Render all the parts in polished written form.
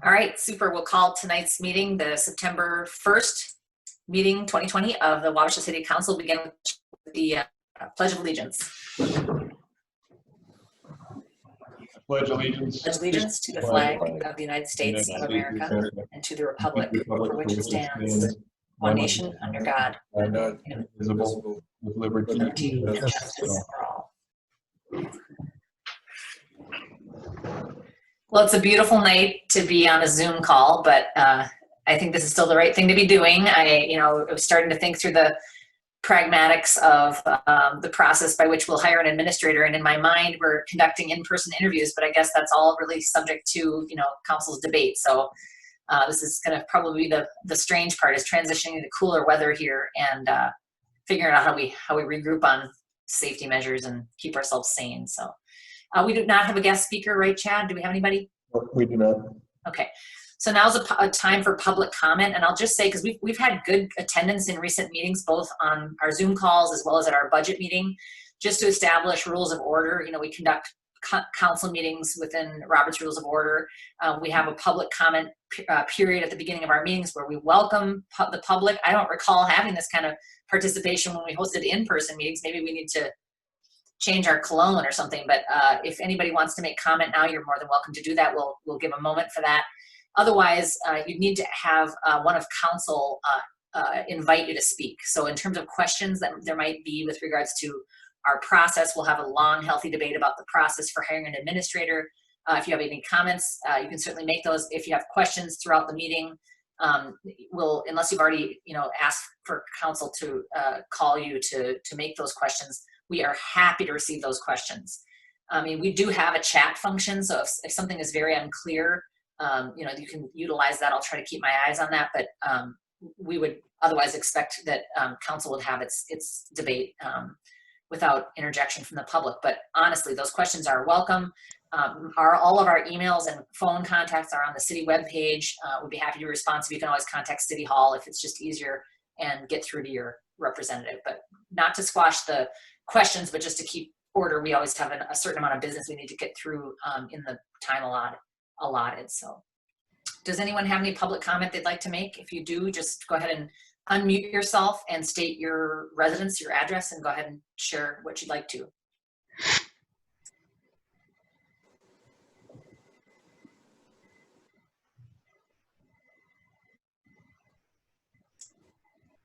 All right, super. We'll call tonight's meeting the September 1st meeting 2020 of the Wabasha City Council. Begin with the Pledge of Allegiance. Pledge allegiance. Pledge allegiance to the flag of the United States of America and to the republic for which it stands, one nation under God, indivisible, with liberty and justice for all. Well, it's a beautiful night to be on a Zoom call, but I think this is still the right thing to be doing. I was starting to think through the pragmatics of the process by which we'll hire an administrator, and in my mind, we're conducting in-person interviews, but I guess that's all really subject to council's debate. So this is going to probably be the strange part, is transitioning to cooler weather here and figuring out how we regroup on safety measures and keep ourselves sane. So. We do not have a guest speaker, right, Chad? Do we have anybody? We do not. Okay. So now's a time for public comment, and I'll just say, because we've had good attendance in recent meetings, both on our Zoom calls as well as at our budget meeting, just to establish rules of order. We conduct council meetings within Robert's Rules of Order. We have a public comment period at the beginning of our meetings where we welcome the public. I don't recall having this kind of participation when we hosted in-person meetings. Maybe we need to change our cologne or something, but if anybody wants to make comment now, you're more than welcome to do that. We'll give a moment for that. Otherwise, you need to have one of council invite you to speak. So in terms of questions that there might be with regards to our process, we'll have a long, healthy debate about the process for hiring an administrator. If you have any comments, you can certainly make those. If you have questions throughout the meeting, unless you've already asked for council to call you to make those questions, we are happy to receive those questions. I mean, we do have a chat function, so if something is very unclear, you can utilize that. I'll try to keep my eyes on that, but we would otherwise expect that council would have its debate without interjection from the public. But honestly, those questions are welcome. All of our emails and phone contacts are on the city webpage. We'd be happy to respond. So you can always contact City Hall if it's just easier and get through to your representative. But not to squash the questions, but just to keep order. We always have a certain amount of business we need to get through in the time allotted. So does anyone have any public comment they'd like to make? If you do, just go ahead and unmute yourself and state your residence, your address, and go ahead and share what you'd like to.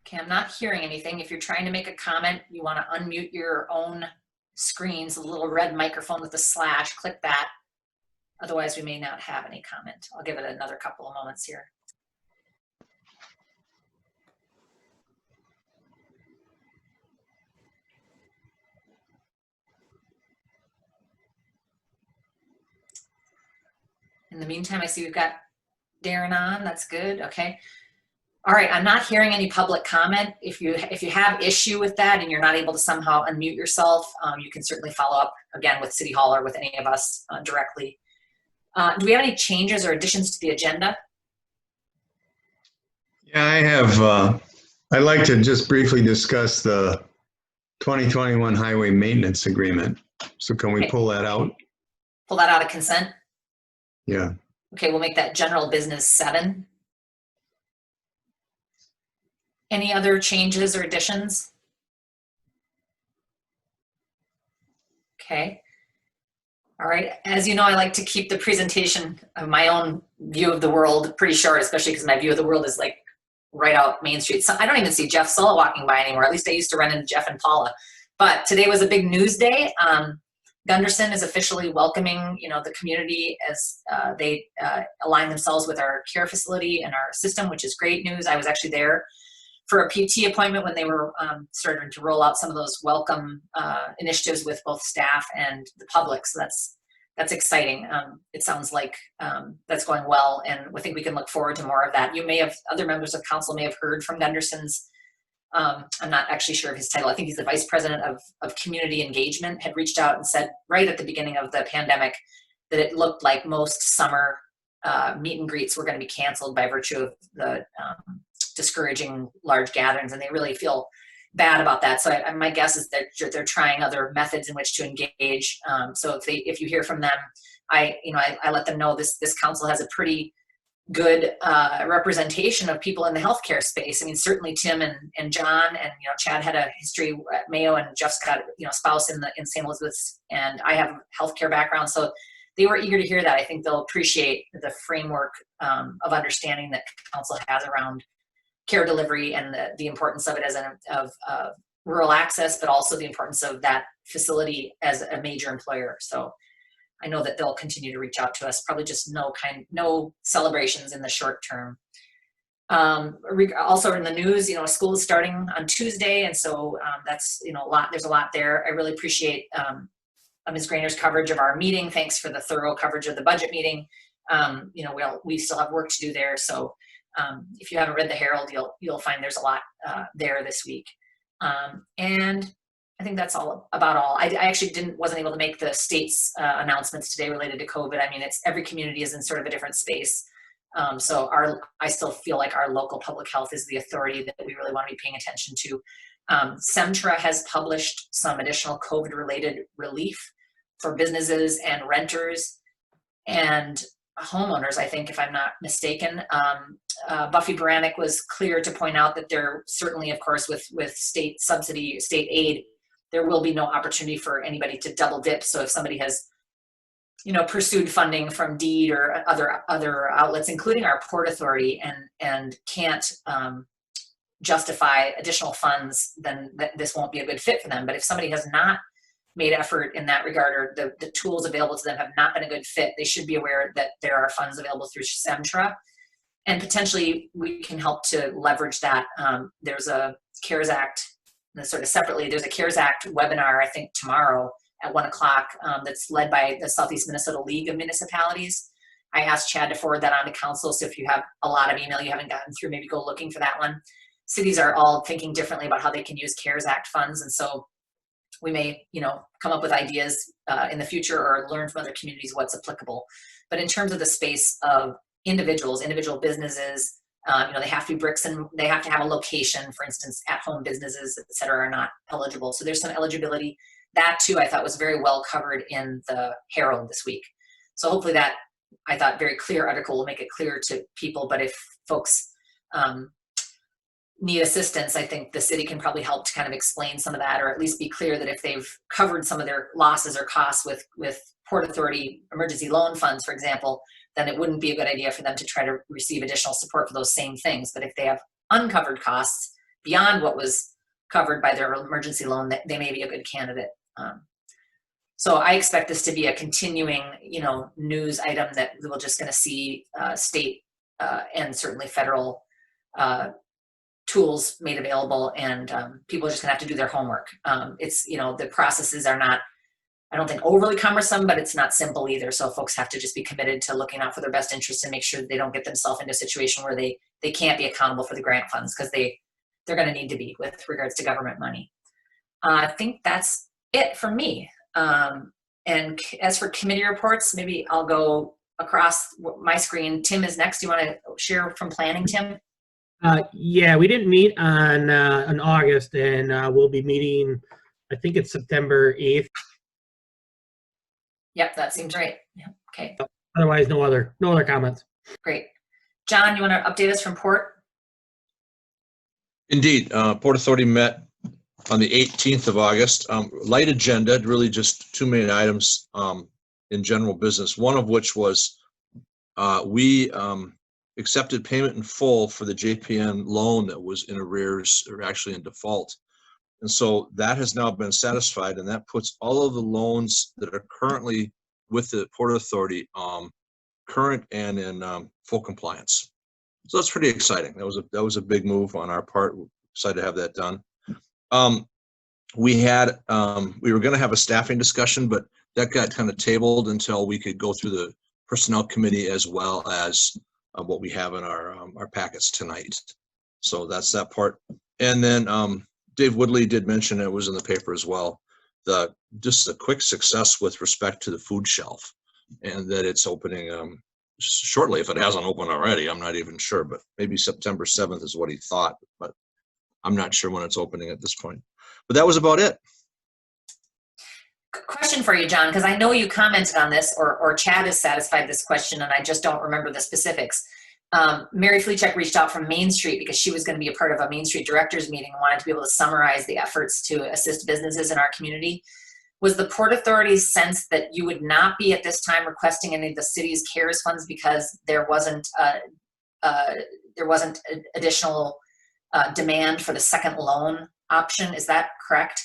Okay, I'm not hearing anything. If you're trying to make a comment, you want to unmute your own screens, the little red microphone with the slash, click that. Otherwise, we may not have any comment. I'll give it another couple of moments here. In the meantime, I see we've got Darren on. That's good. Okay. All right, I'm not hearing any public comment. If you have issue with that and you're not able to somehow unmute yourself, you can certainly follow up again with City Hall or with any of us directly. Do we have any changes or additions to the agenda? Yeah, I have. I'd like to just briefly discuss the 2021 Highway Maintenance Agreement. So can we pull that out? Pull that out of consent? Yeah. Okay, we'll make that general business 7. Any other changes or additions? Okay. All right. As you know, I like to keep the presentation of my own view of the world pretty short, especially because my view of the world is like right out Main Street. So I don't even see Jeff Sulla walking by anymore. At least I used to run into Jeff and Paula. But today was a big news day. Gunderson is officially welcoming, the community as they align themselves with our care facility and our system, which is great news. I was actually there for a PT appointment when they were starting to roll out some of those welcome initiatives with both staff and the public. So that's exciting. It sounds like that's going well, and I think we can look forward to more of that. Other members of council may have heard from Gunderson's. I'm not actually sure of his title. I think he's the vice president of community engagement, had reached out and said right at the beginning of the pandemic that it looked like most summer meet and greets were going to be canceled by virtue of the discouraging large gatherings, and they really feel bad about that. So my guess is that they're trying other methods in which to engage. So if you hear from them, I let them know this council has a pretty good representation of people in the healthcare space. I mean, certainly Tim and John and, you know, Chad had a history at Mayo, and Jeff's got, you know, spouse in St. Elizabeth's, and I have a healthcare background. So they were eager to hear that. I think they'll appreciate the framework of understanding that council has around care delivery and the importance of it as of rural access, but also the importance of that facility as a major employer. So I know that they'll continue to reach out to us, probably just no celebrations in the short term. Also in the news, you know, school is starting on Tuesday. And so that's, you know, there's a lot there. I really appreciate Ms. Grainer's coverage of our meeting. Thanks for the thorough coverage of the budget meeting. You know, we still have work to do there. So if you haven't read the Herald, you'll find there's a lot there this week. And I think that's about all. I actually wasn't able to make the state's announcements today related to COVID. I mean, every community is in sort of a different space. So I still feel like our local public health is the authority that we really want to be paying attention to. Semtra has published some additional COVID-related relief for businesses and renters and homeowners, I think, if I'm not mistaken. Buffy Baranek was clear to point out that there certainly, of course, with state subsidy, state aid, there will be no opportunity for anybody to double dip. So if somebody has, you know, pursued funding from DEED or other outlets, including our Port Authority, and can't justify additional funds, then this won't be a good fit for them. But if somebody has not made effort in that regard, or the tools available to them have not been a good fit, they should be aware that there are funds available through Semtra, and potentially we can help to leverage that. There's a CARES Act, sort of separately, there's a CARES Act webinar, I think tomorrow at 1 o'clock, that's led by the Southeast Minnesota League of Municipalities. I asked Chad to forward that on to council, so if you have a lot of email you haven't gotten through, maybe go looking for that one. Cities are all thinking differently about how they can use CARES Act funds, and so we may, you know, come up with ideas in the future or learn from other communities what's applicable. But in terms of the space of individual businesses, you know, they have to be bricks and they have to have a location. For instance, at-home businesses, et cetera, are not eligible. So there's some eligibility. That too, I thought was very well covered in the Herald this week. So hopefully that, I thought, very clear article will make it clear to people. But if folks need assistance, I think the city can probably help to kind of explain some of that, or at least be clear that if they've covered some of their losses or costs with Port Authority emergency loan funds, for example, then it wouldn't be a good idea for them to try to receive additional support for those same things. But if they have uncovered costs beyond what was covered by their emergency loan, they may be a good candidate. So I expect this to be a continuing, you know, news item that we're just going to see state and certainly federal tools made available, and people are just gonna have to do their homework. It's, you know, the processes are not, I don't think, overly cumbersome, but it's not simple either. So folks have to just be committed to looking out for their best interests and make sure that they don't get themselves into a situation where they can't be accountable for the grant funds, because they're gonna need to be with regards to government money. I think that's it from me. And as for committee reports, maybe I'll go across my screen. Tim is next. Do you want to share from planning, Tim? Yeah, we didn't meet on August, and we'll be meeting, I think it's September 8th. Yep, that seems right. Yeah, okay. Otherwise, no other comments. Great. John, you want to update us from Port? Indeed. Port Authority met on the 18th of August. Light agenda, really just two main items in general business, one of which was we accepted payment in full for the JPN loan that was in arrears, or actually in default. And so that has now been satisfied, and that puts all of the loans that are currently with the Port Authority current and in full compliance. So that's pretty exciting. That was a big move on our part. We're excited to have that done. We were going to have a staffing discussion, but that got kind of tabled until we could go through the personnel committee, as well as what we have in our packets tonight. So that's that part. And then Dave Woodley did mention, it was in the paper as well, just a quick success with respect to the food shelf, and that it's opening shortly. If it hasn't opened already, I'm not even sure, but maybe September 7th is what he thought, but I'm not sure when it's opening at this point. But that was about it. Question for you, John, because I know you commented on this, or Chad has satisfied this question, and I just don't remember the specifics. Mary Fleechek reached out from Main Street because she was going to be a part of a Main Street directors meeting and wanted to be able to summarize the efforts to assist businesses in our community. Was the Port Authority's sense that you would not be at this time requesting any of the city's CARES funds because there wasn't additional demand for the second loan option? Is that correct?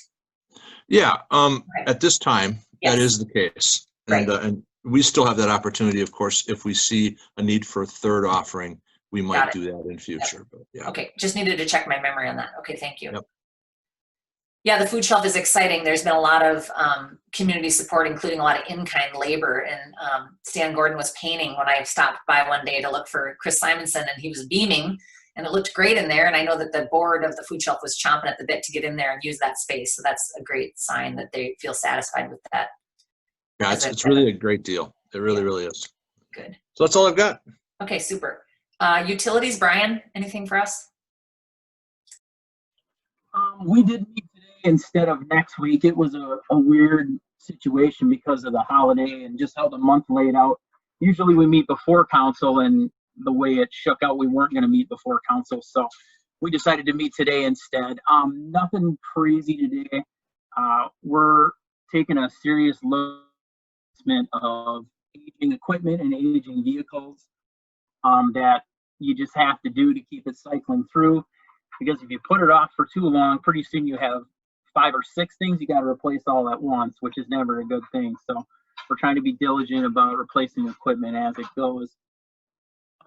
Yeah, Okay. at this time, Yes. that is the case. Right. And we still have that opportunity, of course, if we see a need for a third offering, we Got might it. do that in future, but yeah. Okay, just needed to check my memory on that. Okay, thank you. Yep. Yeah, the food shelf is exciting. There's been a lot of community support, including a lot of in-kind labor. And Stan Gordon was painting when I stopped by one day to look for Chris Simonson, and he was beaming, and it looked great in there. And I know that the board of the food shelf was chomping at the bit to get in there and use that space. So that's a great sign that they feel satisfied with that. Yeah, As it's I really a great deal. It really, really is. Good. So that's all I've got. Okay, super. Utilities, Brian, anything for us? We did meet today instead of next week. It was a weird situation because of the holiday and just how the month laid out. Usually we meet before council, and the way it shook out, we weren't going to meet before council. So we decided to meet today instead. Nothing crazy today. We're taking a serious look of aging equipment and aging vehicles that you just have to do to keep it cycling through. Because if you put it off for too long, pretty soon you have 5 or 6 things you got to replace all at once, which is never a good thing. So we're trying to be diligent about replacing equipment as it goes.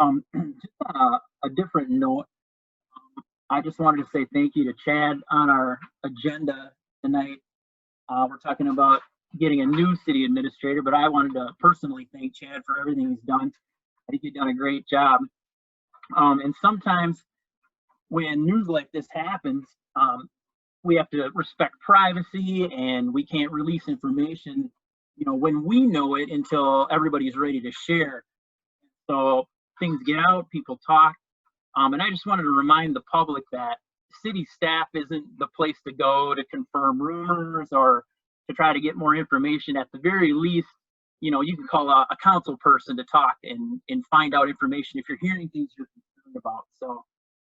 Just on a different note, I just wanted to say thank you to Chad on our agenda tonight. We're talking about getting a new city administrator, but I wanted to personally thank Chad for everything he's done. I think you've done a great job. And sometimes when news like this happens, we have to respect privacy, and we can't release information, when we know it until everybody's ready to share. So things get out, people talk. And I just wanted to remind the public that city staff isn't the place to go to confirm rumors or to try to get more information. At the very least, you can call a council person to talk and find out information if you're hearing things you're concerned about. So,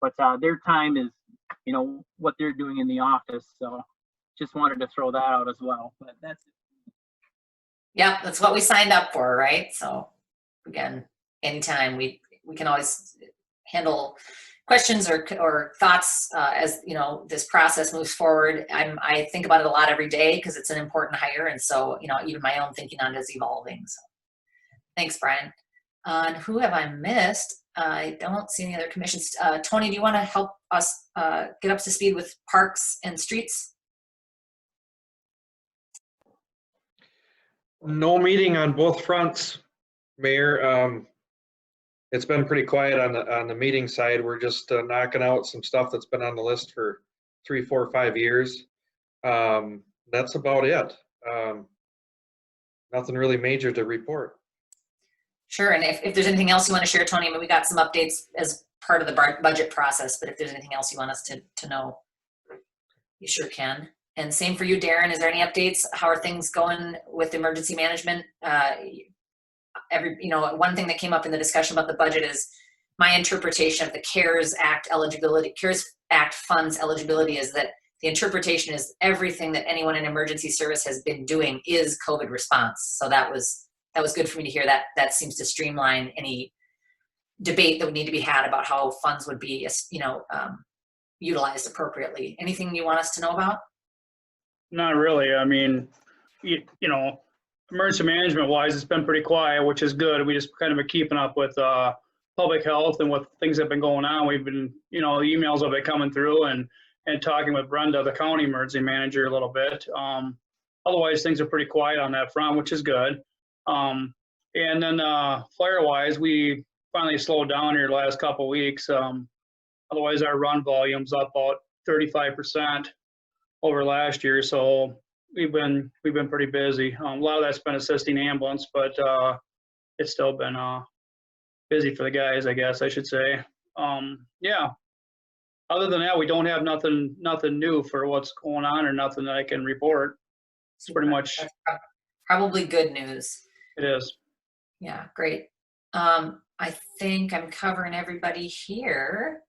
but their time is, what they're doing in the office. So just wanted to throw that out as well. But that's it. Yeah, that's what we signed up for, right? So again, anytime we can always handle questions or thoughts as this process moves forward. I think about it a lot every day because it's an important hire, and so even my own thinking on it is evolving. So thanks, Brian. And who have I missed? I don't see any other commissions. Tony, do you want to help us get up to speed with parks and streets? No meeting on both fronts, Mayor. It's been pretty quiet on the meeting side. We're just knocking out some stuff that's been on the list for 3, 4, 5 years. That's about it. Nothing really major to report. Sure, and if there's anything else you want to share, Tony, I mean, we got some updates as part of the budget process, but if there's anything else you want us to know, you sure can. And same for you, Darren. Is there any updates? How are things going with emergency management? One thing that came up in the discussion about the budget is my interpretation of the CARES Act funds eligibility is that the interpretation is everything that anyone in emergency service has been doing is COVID response. So that was good for me to hear. That seems to streamline any debate that would need to be had about how funds would be utilized appropriately. Anything you want us to know about? Not really. I mean, emergency management wise, it's been pretty quiet, which is good. We just kind of been keeping up with public health and what things have been going on. We've been, the emails have been coming through and talking with Brenda, the county emergency manager, a little bit. Otherwise, things are pretty quiet on that front, which is good. And then flare wise, we finally slowed down here the last couple of weeks. Otherwise, our run volume's up about 35% over last year. So we've been pretty busy. A lot of that's been assisting ambulance, but it's still been busy for the guys, I guess I should say. Yeah. Other than that, we don't have nothing new for what's going on, or nothing that I can report. It's pretty much That's probably good news. it is. Yeah, great. I think I'm covering everybody here.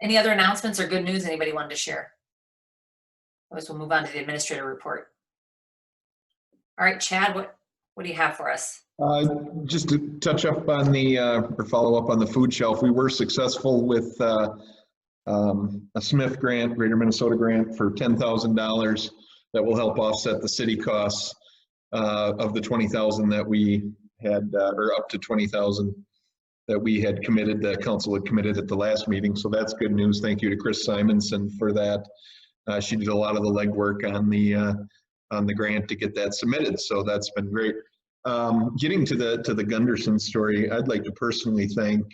Any other announcements or good news anybody wanted to share? Otherwise, we'll move on to the administrator report. All right, Chad, what do you have for us? Just to touch up on the, or follow up on the food shelf, we were successful with a Smith grant, Greater Minnesota grant for $10,000 that will help offset the city costs of the 20,000 that we had, or up to 20,000 that we had committed, the council had committed at the last meeting. So that's good news. Thank you to Chris Simonson for that. She did a lot of the legwork on the grant to get that submitted. So that's been great. Getting to the Gunderson story, I'd like to personally thank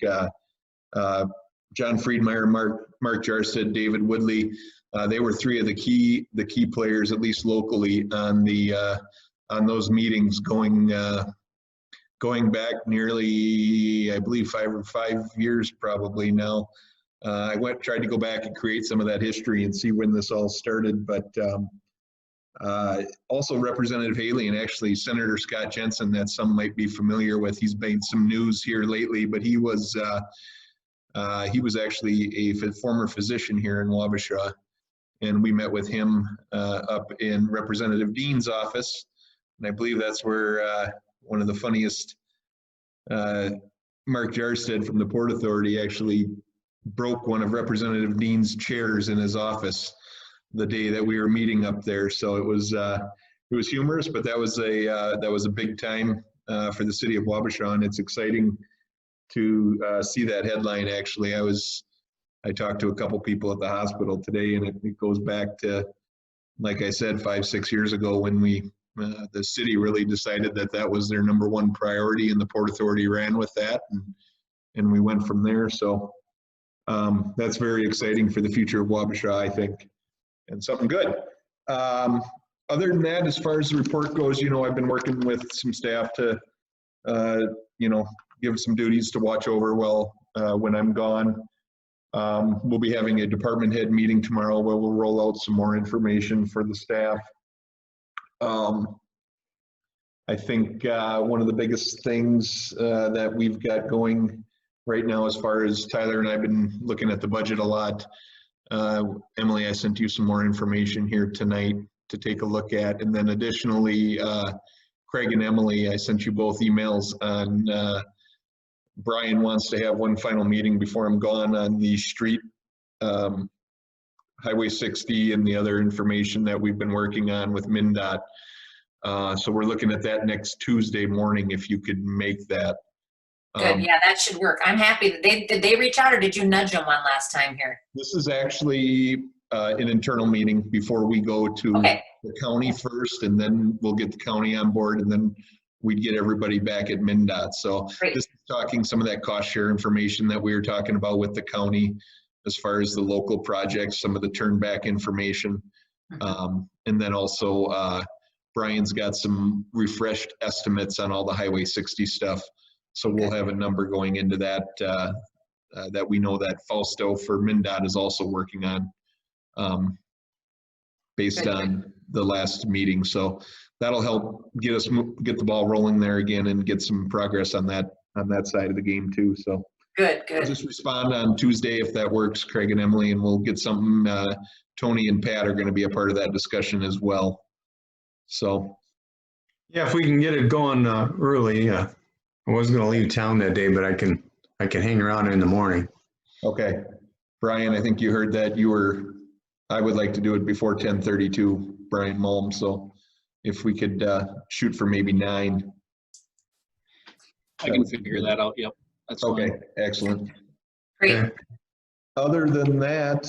John Friedmeier, Mark Jarstead, David Woodley. They were three of the key players, at least locally, on those meetings going back nearly, I believe, five years probably now. I tried to go back and create some of that history and see when this all started, but also Representative Haley and actually Senator Scott Jensen, that some might be familiar with. He's made some news here lately, but he was actually a former physician here in Wabasha, and we met with him up in Representative Dean's office, and I believe that's where one of the funniest, Mark Jarstead from the Port Authority actually broke one of Representative Dean's chairs in his office the day that we were meeting up there. So it was humorous, but that was a big time for the city of Wabasha, and it's exciting to see that headline. Actually, I talked to a couple people at the hospital today, and it goes back to, like I said, 5-6 years ago when the city really decided that was their number one priority, and the Port Authority ran with that, and we went from there. So that's very exciting for the future of Wabasha, I think, and something good. Other than that, as far as the report goes, I've been working with some staff to, give some duties to watch over when I'm gone. We'll be having a department head meeting tomorrow where we'll roll out some more information for the staff. I think one of the biggest things that we've got going right now, as far as Tyler and I've been looking at the budget a lot. Emily, I sent you some more information here tonight to take a look at. And then additionally, Craig and Emily, I sent you both emails on Brian wants to have one final meeting before I'm gone on the street, Highway 60 and the other information that we've been working on with MnDOT. So we're looking at that next Tuesday morning, if you could make that. Good, yeah, that should work. I'm happy. Did they reach out, or did you nudge them one last time here? This is actually an internal meeting before we go to the county first, and then we'll get the county on board, and then we'd get everybody back at MnDOT. So this is talking some of that cost share information that we were talking about with the county, as far as the local projects, some of the turn back information. And then also Brian's got some refreshed estimates on all the Highway 60 stuff. So we'll have a number going into that, that we know that Fausto for MnDOT is also working on, based on the last meeting. So that'll help get the ball rolling there again and get some progress on that side of the game too. So good. I'll just respond on Tuesday if that works, Craig and Emily, and we'll get something. Tony and Pat are going to be a part of that discussion as well. So yeah, if we can get it going early. I was going to leave town that day, but I can hang around in the morning. Okay, Brian, I think you heard that I would like to do it before 10:32, Brian Mulm. So if we could shoot for maybe 9. I can figure that out. Yep. That's okay. Fine. Excellent. Great. Okay. Other than that,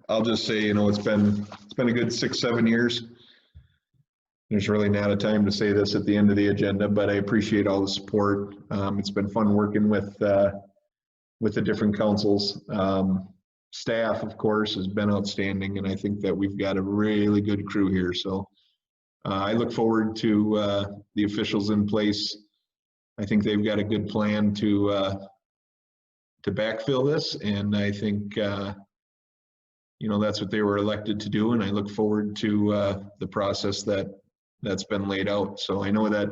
I'll just say, it's been a good 6-7 years. There's really not a time to say this at the end of the agenda, but I appreciate all the support. It's been fun working with the different councils. Staff, of course, has been outstanding, and I think that we've got a really good crew here. So I look forward to the officials in place. I think they've got a good plan to backfill this, and I think that's what they were elected to do. And I look forward to the process that that's been laid out. So I know that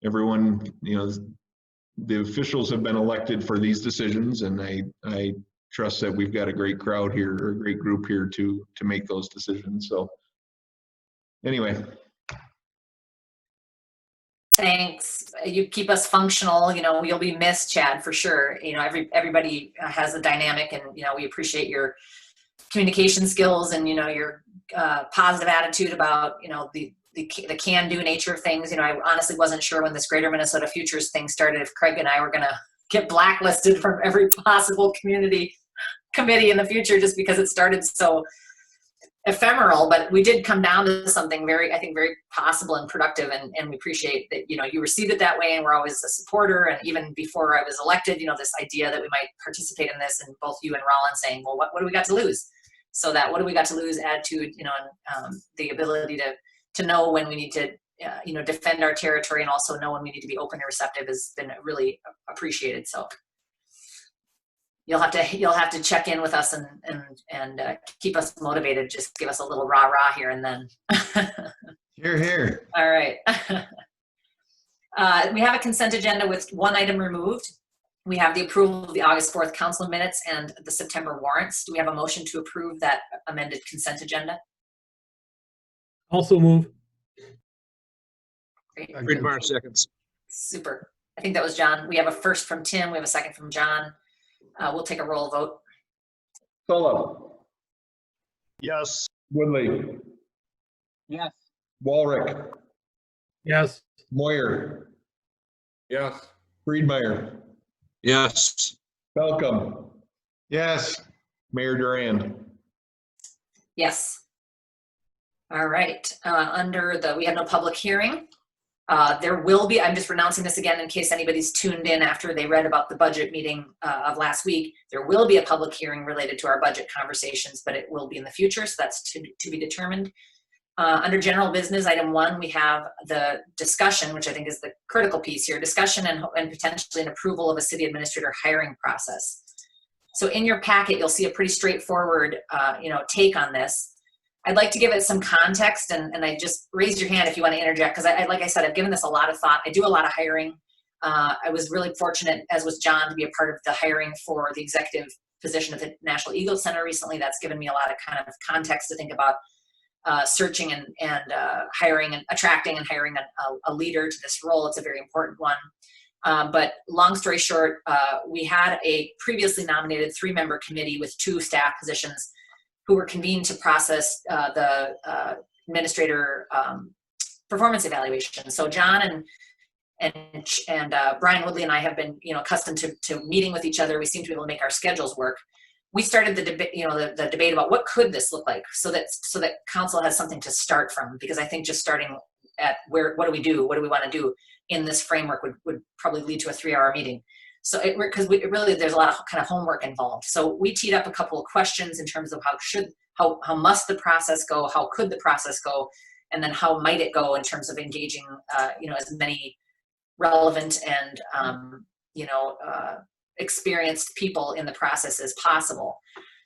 everyone, the officials have been elected for these decisions, and I trust that we've got a great crowd here, or a great group here to make those decisions. So anyway. Thanks. You keep us functional. You'll be missed, Chad, for sure. Everybody has a dynamic, and we appreciate your communication skills and your positive attitude about the can-do nature of things. I honestly wasn't sure when this Greater Minnesota Futures thing started if Craig and I were going to get blacklisted from every possible community committee in the future just because it started so ephemeral, but we did come down to something very possible and productive, and we appreciate that you received it that way, and we're always a supporter. And even before I was elected, this idea that we might participate in this, and both you and Rollin saying, well, what do we got to lose? So that what do we got to lose attitude, and the ability to know when we need to defend our territory, and also know when we need to be open and receptive has been really appreciated. So you'll have to check in with us and keep us motivated. Just give us a little rah-rah here and then. Hear, hear. All right. We have a consent agenda with one item removed. We have the approval of the August 4th council minutes and the September warrants. Do we have a motion to approve that amended consent agenda? Also move. Great. Friedmeier seconds. Super. I think that was John. We have a first from Tim. We have a second from John. We'll take a roll vote. Solo. Yes. Woodley. Yes. Walrick. Yes. Moyer. Yes. Friedmeier. Yes. Falcom. Yes. Mayor Duran. Yes. All right. We have no public hearing. There will be, I'm just announcing this again in case anybody's tuned in after they read about the budget meeting of last week. There will be a public hearing related to our budget conversations, but it will be in the future, so that's to be determined. Under general business, item 1, we have the discussion, which I think is the critical piece here, discussion and potentially an approval of a city administrator hiring process. So in your packet, you'll see a pretty straightforward take on this. I'd like to give it some context, and I just raise your hand if you want to interject, because like I said, I've given this a lot of thought. I do a lot of hiring. I was really fortunate, as was John, to be a part of the hiring for the executive position at the National Eagle Center recently. That's given me a lot of kind of context to think about searching and hiring and attracting and hiring a leader to this role. It's a very important one. But long story short, we had a previously nominated 3-member committee with 2 staff positions who were convened to process the administrator performance evaluation. So John and Brian Woodley and I have been accustomed to meeting with each other. We seem to be able to make our schedules work. We started the debate, the debate about what could this look like, so that council has something to start from. Because I think just starting at what do we do, what do we want to do in this framework would probably lead to a 3-hour meeting. So because really there's a lot of kind of homework involved. So we teed up a couple of questions in terms of how must the process go, how could the process go, and then how might it go in terms of engaging as many relevant and experienced people in the process as possible.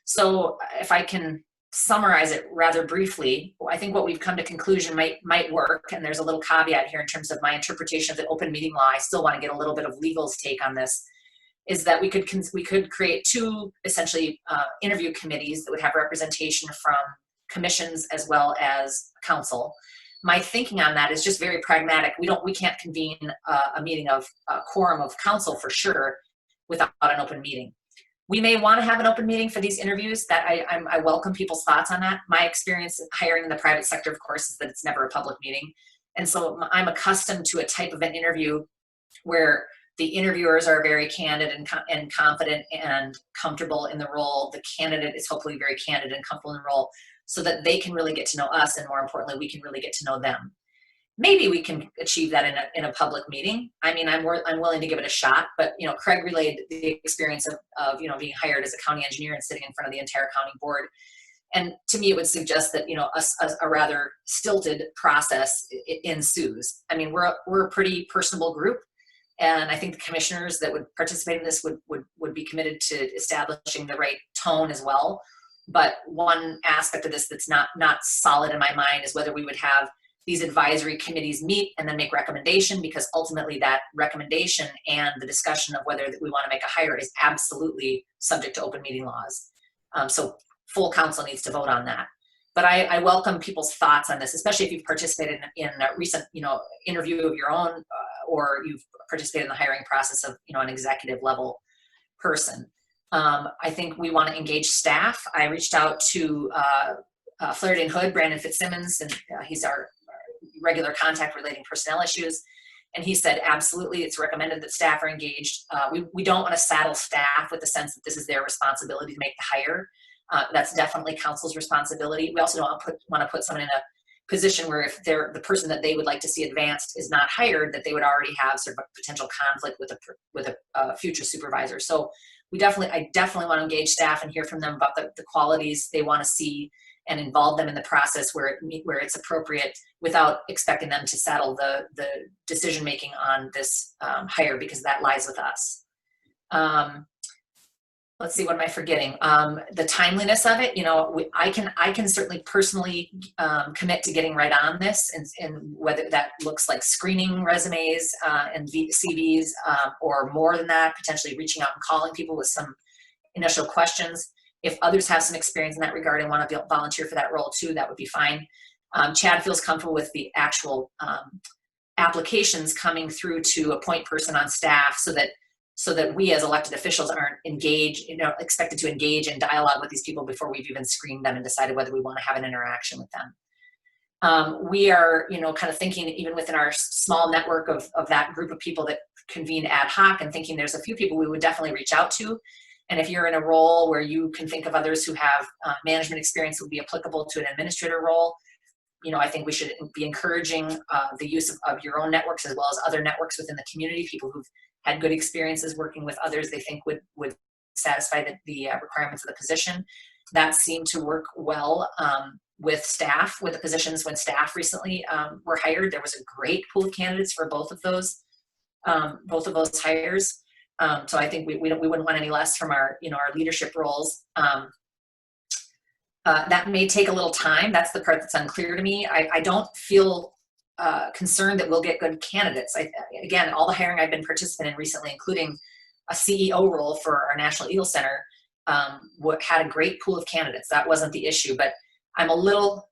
So if I can summarize it rather briefly, I think what we've come to conclusion might work, and there's a little caveat here in terms of my interpretation of the open meeting law. I still want to get a little bit of legal's take on this, is that we could create 2 essentially interview committees that would have representation from commissions as well as council. My thinking on that is just very pragmatic. We can't convene a meeting of quorum of council for sure without an open meeting. We may want to have an open meeting for these interviews. That I welcome people's thoughts on that. My experience hiring in the private sector, of course, is that it's never a public meeting. And so I'm accustomed to a type of an interview where the interviewers are very candid and confident and comfortable in the role. The candidate is hopefully very candid and comfortable in the role, so that they can really get to know us, and more importantly, we can really get to know them. Maybe we can achieve that in a public meeting. I mean, I'm willing to give it a shot, but Craig relayed the experience of being hired as a county engineer and sitting in front of the entire county board. And to me, it would suggest that a rather stilted process ensues. I mean, we're a pretty personable group, and I think the commissioners that would participate in this would be committed to establishing the right tone as well. But one aspect of this that's not solid in my mind is whether we would have these advisory committees meet and then make recommendation, because ultimately that recommendation and the discussion of whether we want to make a hire is absolutely subject to open meeting laws. So full council needs to vote on that. But I welcome people's thoughts on this, especially if you've participated in a recent, interview of your own, or you've participated in the hiring process of, an executive level person. I think we want to engage staff. I reached out to Flaherty and Hood, Brandon Fitzsimmons, and he's our regular contact relating personnel issues. And he said, absolutely, it's recommended that staff are engaged. We don't want to saddle staff with the sense that this is their responsibility to make the hire. That's definitely council's responsibility. We also don't want to put someone in a position where if they're the person that they would like to see advanced is not hired, that they would already have sort of a potential conflict with a future supervisor. So I definitely want to engage staff and hear from them about the qualities they want to see and involve them in the process where it's appropriate, without expecting them to saddle the decision making on this hire, because that lies with us. Let's see, what am I forgetting? The timeliness of it, I can certainly personally commit to getting right on this, and whether that looks like screening resumes and CVs, or more than that, potentially reaching out and calling people with some initial questions. If others have some experience in that regard and want to volunteer for that role too, that would be fine. Chad feels comfortable with the actual applications coming through to a point person on staff, so that we as elected officials aren't engaged, expected to engage in dialogue with these people before we've even screened them and decided whether we want to have an interaction with them. We are, kind of thinking even within our small network of that group of people that convene ad hoc, and thinking there's a few people we would definitely reach out to. And if you're in a role where you can think of others who have management experience that would be applicable to an administrator role, I think we should be encouraging the use of your own networks, as well as other networks within the community, people who've had good experiences working with others they think would satisfy the requirements of the position. That seemed to work well with staff, with the positions when staff recently were hired. There was a great pool of candidates for both of those hires. So I think we wouldn't want any less from our leadership roles. That may take a little time. That's the part that's unclear to me. I don't feel concerned that we'll get good candidates. Again, all the hiring I've been participating in recently, including a CEO role for our National Eagle Center, had a great pool of candidates. That wasn't the issue, but I'm a little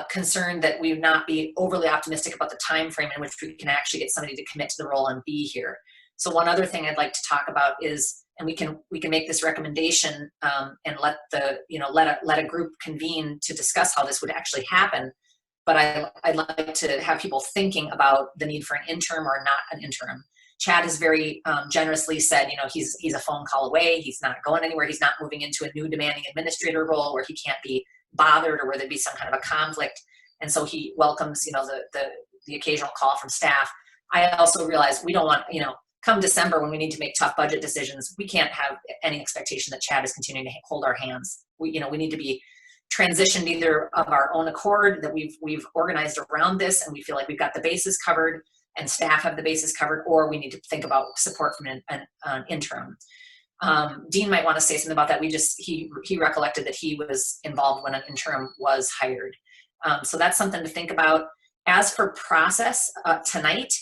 concerned that we would not be overly optimistic about the time frame in which we can actually get somebody to commit to the role and be here. So one other thing I'd like to talk about is, and we can make this recommendation and let a group convene to discuss how this would actually happen. But I'd like to have people thinking about the need for an interim or not an interim. Chad has very generously said, he's a phone call away. He's not going anywhere. He's not moving into a new demanding administrator role where he can't be bothered or where there'd be some kind of a conflict. And so he welcomes, the occasional call from staff. I also realize we don't want, come December when we need to make tough budget decisions, we can't have any expectation that Chad is continuing to hold our hands. We need to be transitioned either of our own accord, that we've organized around this and we feel like we've got the bases covered and staff have the bases covered, or we need to think about support from an interim. Dean might want to say something about that. He recollected that he was involved when an interim was hired. So that's something to think about. As for process tonight,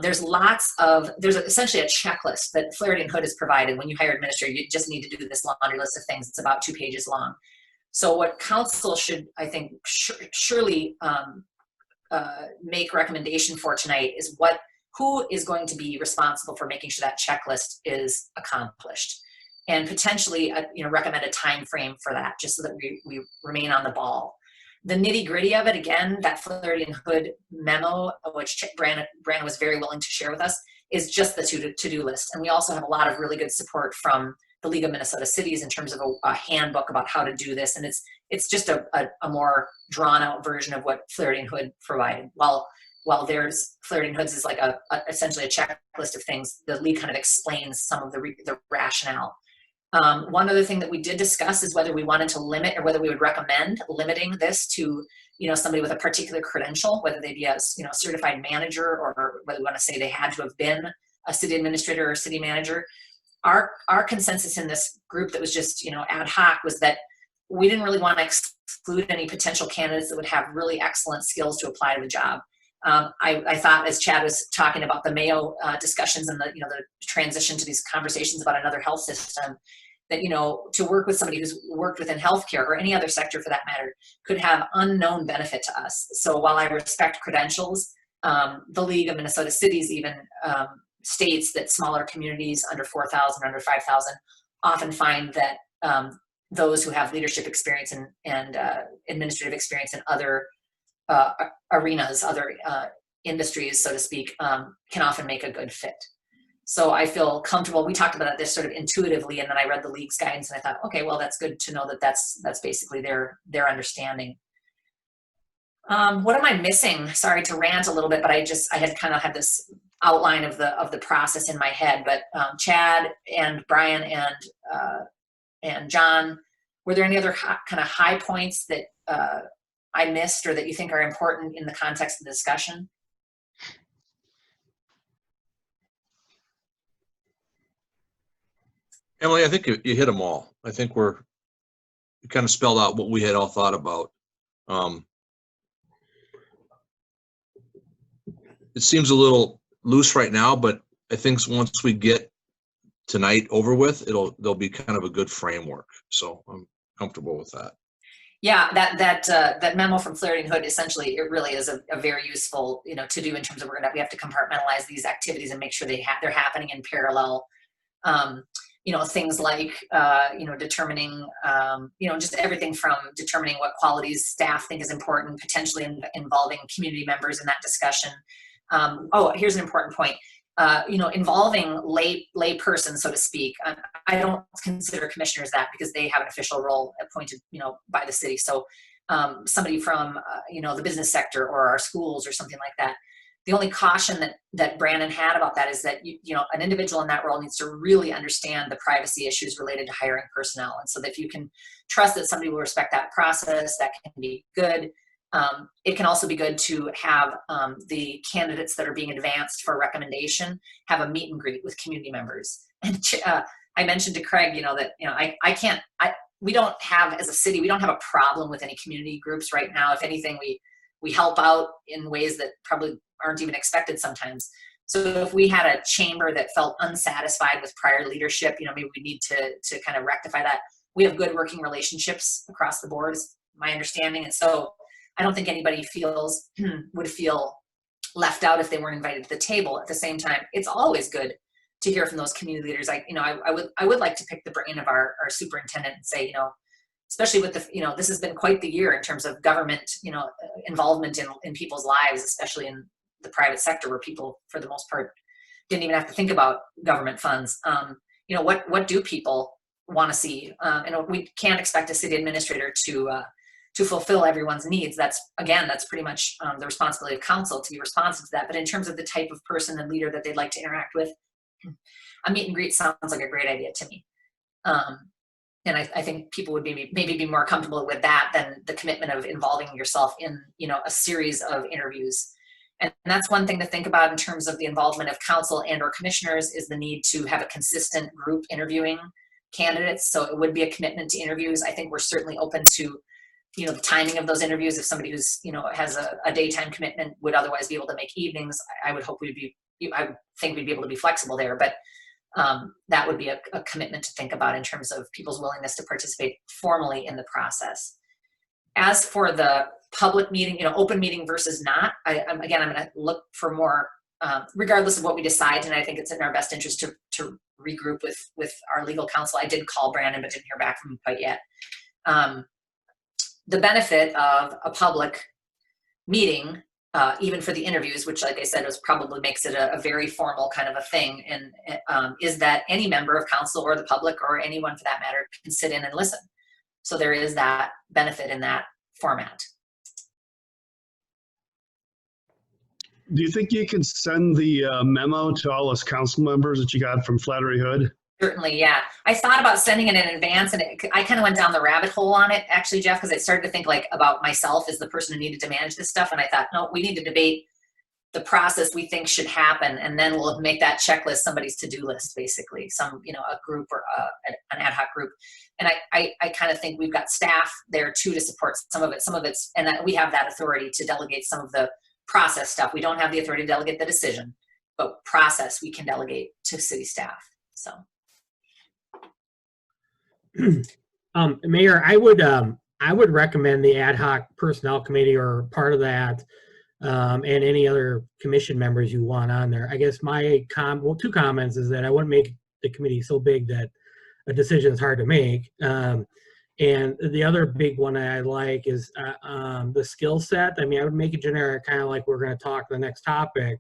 there's essentially a checklist that Flaherty and Hood has provided. When you hire administrator, you just need to do this laundry list of things. It's about 2 pages long. So what council should, I think, surely make recommendation for tonight is who is going to be responsible for making sure that checklist is accomplished, and potentially recommend a time frame for that, just so that we remain on the ball. The nitty gritty of it, again, that Flaherty and Hood memo, which Brandon was very willing to share with us, is just the to-do list. And we also have a lot of really good support from the League of Minnesota Cities in terms of a handbook about how to do this. And it's just a more drawn out version of what Flaherty and Hood provided. While there's Flaherty and Hood's is like essentially a checklist of things, the League kind of explains some of the rationale. One other thing that we did discuss is whether we wanted to limit, or whether we would recommend limiting this to, somebody with a particular credential, whether they be a, certified manager, or whether we want to say they had to have been a city administrator or city manager. Our consensus in this group that was just, ad hoc was that we didn't really want to exclude any potential candidates that would have really excellent skills to apply to the job. I thought, as Chad was talking about the Mayo discussions and the transition to these conversations about another health system, that, to work with somebody who's worked within healthcare or any other sector for that matter could have unknown benefit to us. So while I respect credentials, the League of Minnesota Cities even states that smaller communities under 4,000, under 5,000 often find that those who have leadership experience and administrative experience in other arenas, other industries, so to speak, can often make a good fit. So I feel comfortable. We talked about this sort of intuitively, and then I read the League's guidance and I thought, okay, well, that's good to know that that's basically their understanding. What am I missing? Sorry to rant a little bit, but I had kind of had this outline of the process in my head. But Chad and Brian and John, were there any other kind of high points that I missed or that you think are important in the context of the discussion? Emily, I think you hit them all. I think you kind of spelled out what we had all thought about. It seems a little loose right now, but I think once we get tonight over with, there'll be kind of a good framework. So I'm comfortable with that. Yeah, that memo from Flaherty and Hood, essentially, it really is a very useful, to do in terms of we have to compartmentalize these activities and make sure they're happening in parallel. Things like, determining, just everything from determining what qualities staff think is important, potentially involving community members in that discussion. Here's an important point. Involving lay persons, so to speak. I don't consider commissioners that because they have an official role appointed, by the city. So somebody from, the business sector or our schools or something like that. The only caution that Brandon had about that is that, an individual in that role needs to really understand the privacy issues related to hiring personnel. And so that if you can trust that somebody will respect that process, that can be good. It can also be good to have the candidates that are being advanced for recommendation have a meet and greet with community members. And I mentioned to Craig, we don't have, as a city, we don't have a problem with any community groups right now. If anything, we help out in ways that probably aren't even expected sometimes. So if we had a chamber that felt unsatisfied with prior leadership, maybe we need to kind of rectify that. We have good working relationships across the board, is my understanding. And so I don't think anybody would feel left out if they weren't invited to the table. At the same time, it's always good to hear from those community leaders. I would like to pick the brain of our superintendent and say, especially with this has been quite the year in terms of government, involvement in people's lives, especially in the private sector where people, for the most part, didn't even have to think about government funds. What do people want to see? And we can't expect a city administrator to fulfill everyone's needs. That's pretty much the responsibility of council to be responsive to that. But in terms of the type of person and leader that they'd like to interact with, a meet and greet sounds like a great idea to me. And I think people would maybe be more comfortable with that than the commitment of involving yourself in, a series of interviews. And that's one thing to think about in terms of the involvement of council and or commissioners, is the need to have a consistent group interviewing candidates. So it would be a commitment to interviews. I think we're certainly open to, the timing of those interviews. If somebody who's, has a daytime commitment would otherwise be able to make evenings, I would think we'd be able to be flexible there. But that would be a commitment to think about in terms of people's willingness to participate formally in the process. As for the public meeting, open meeting versus not, I'm going to look for more, regardless of what we decide. And I think it's in our best interest to regroup with our legal counsel. I did call Brandon, but didn't hear back from him quite yet. The benefit of a public meeting, even for the interviews, which, like I said, probably makes it a very formal kind of a thing, and is that any member of council or the public or anyone for that matter can sit in and listen. So there is that benefit in that format. Do you think you can send the memo to all us council members that you got from Flattery Hood? Certainly, yeah. I thought about sending it in advance, and I kind of went down the rabbit hole on it, actually, Jeff, because I started to think about myself as the person who needed to manage this stuff, and I thought, no, we need to debate the process we think should happen, and then we'll make that checklist somebody's to-do list, basically, some, a group or an ad hoc group. And I kind of think we've got staff there too to support some of it's, and that we have that authority to delegate some of the process stuff. We don't have the authority to delegate the decision, but process we can delegate to city staff, so. Mayor, I would recommend the ad hoc personnel committee or part of that, and any other commission members you want on there. I guess my two comments is that I wouldn't make the committee so big that a decision is hard to make. And the other big one I like is the skill set. I mean, I would make it generic, kind of like we're going to talk the next topic,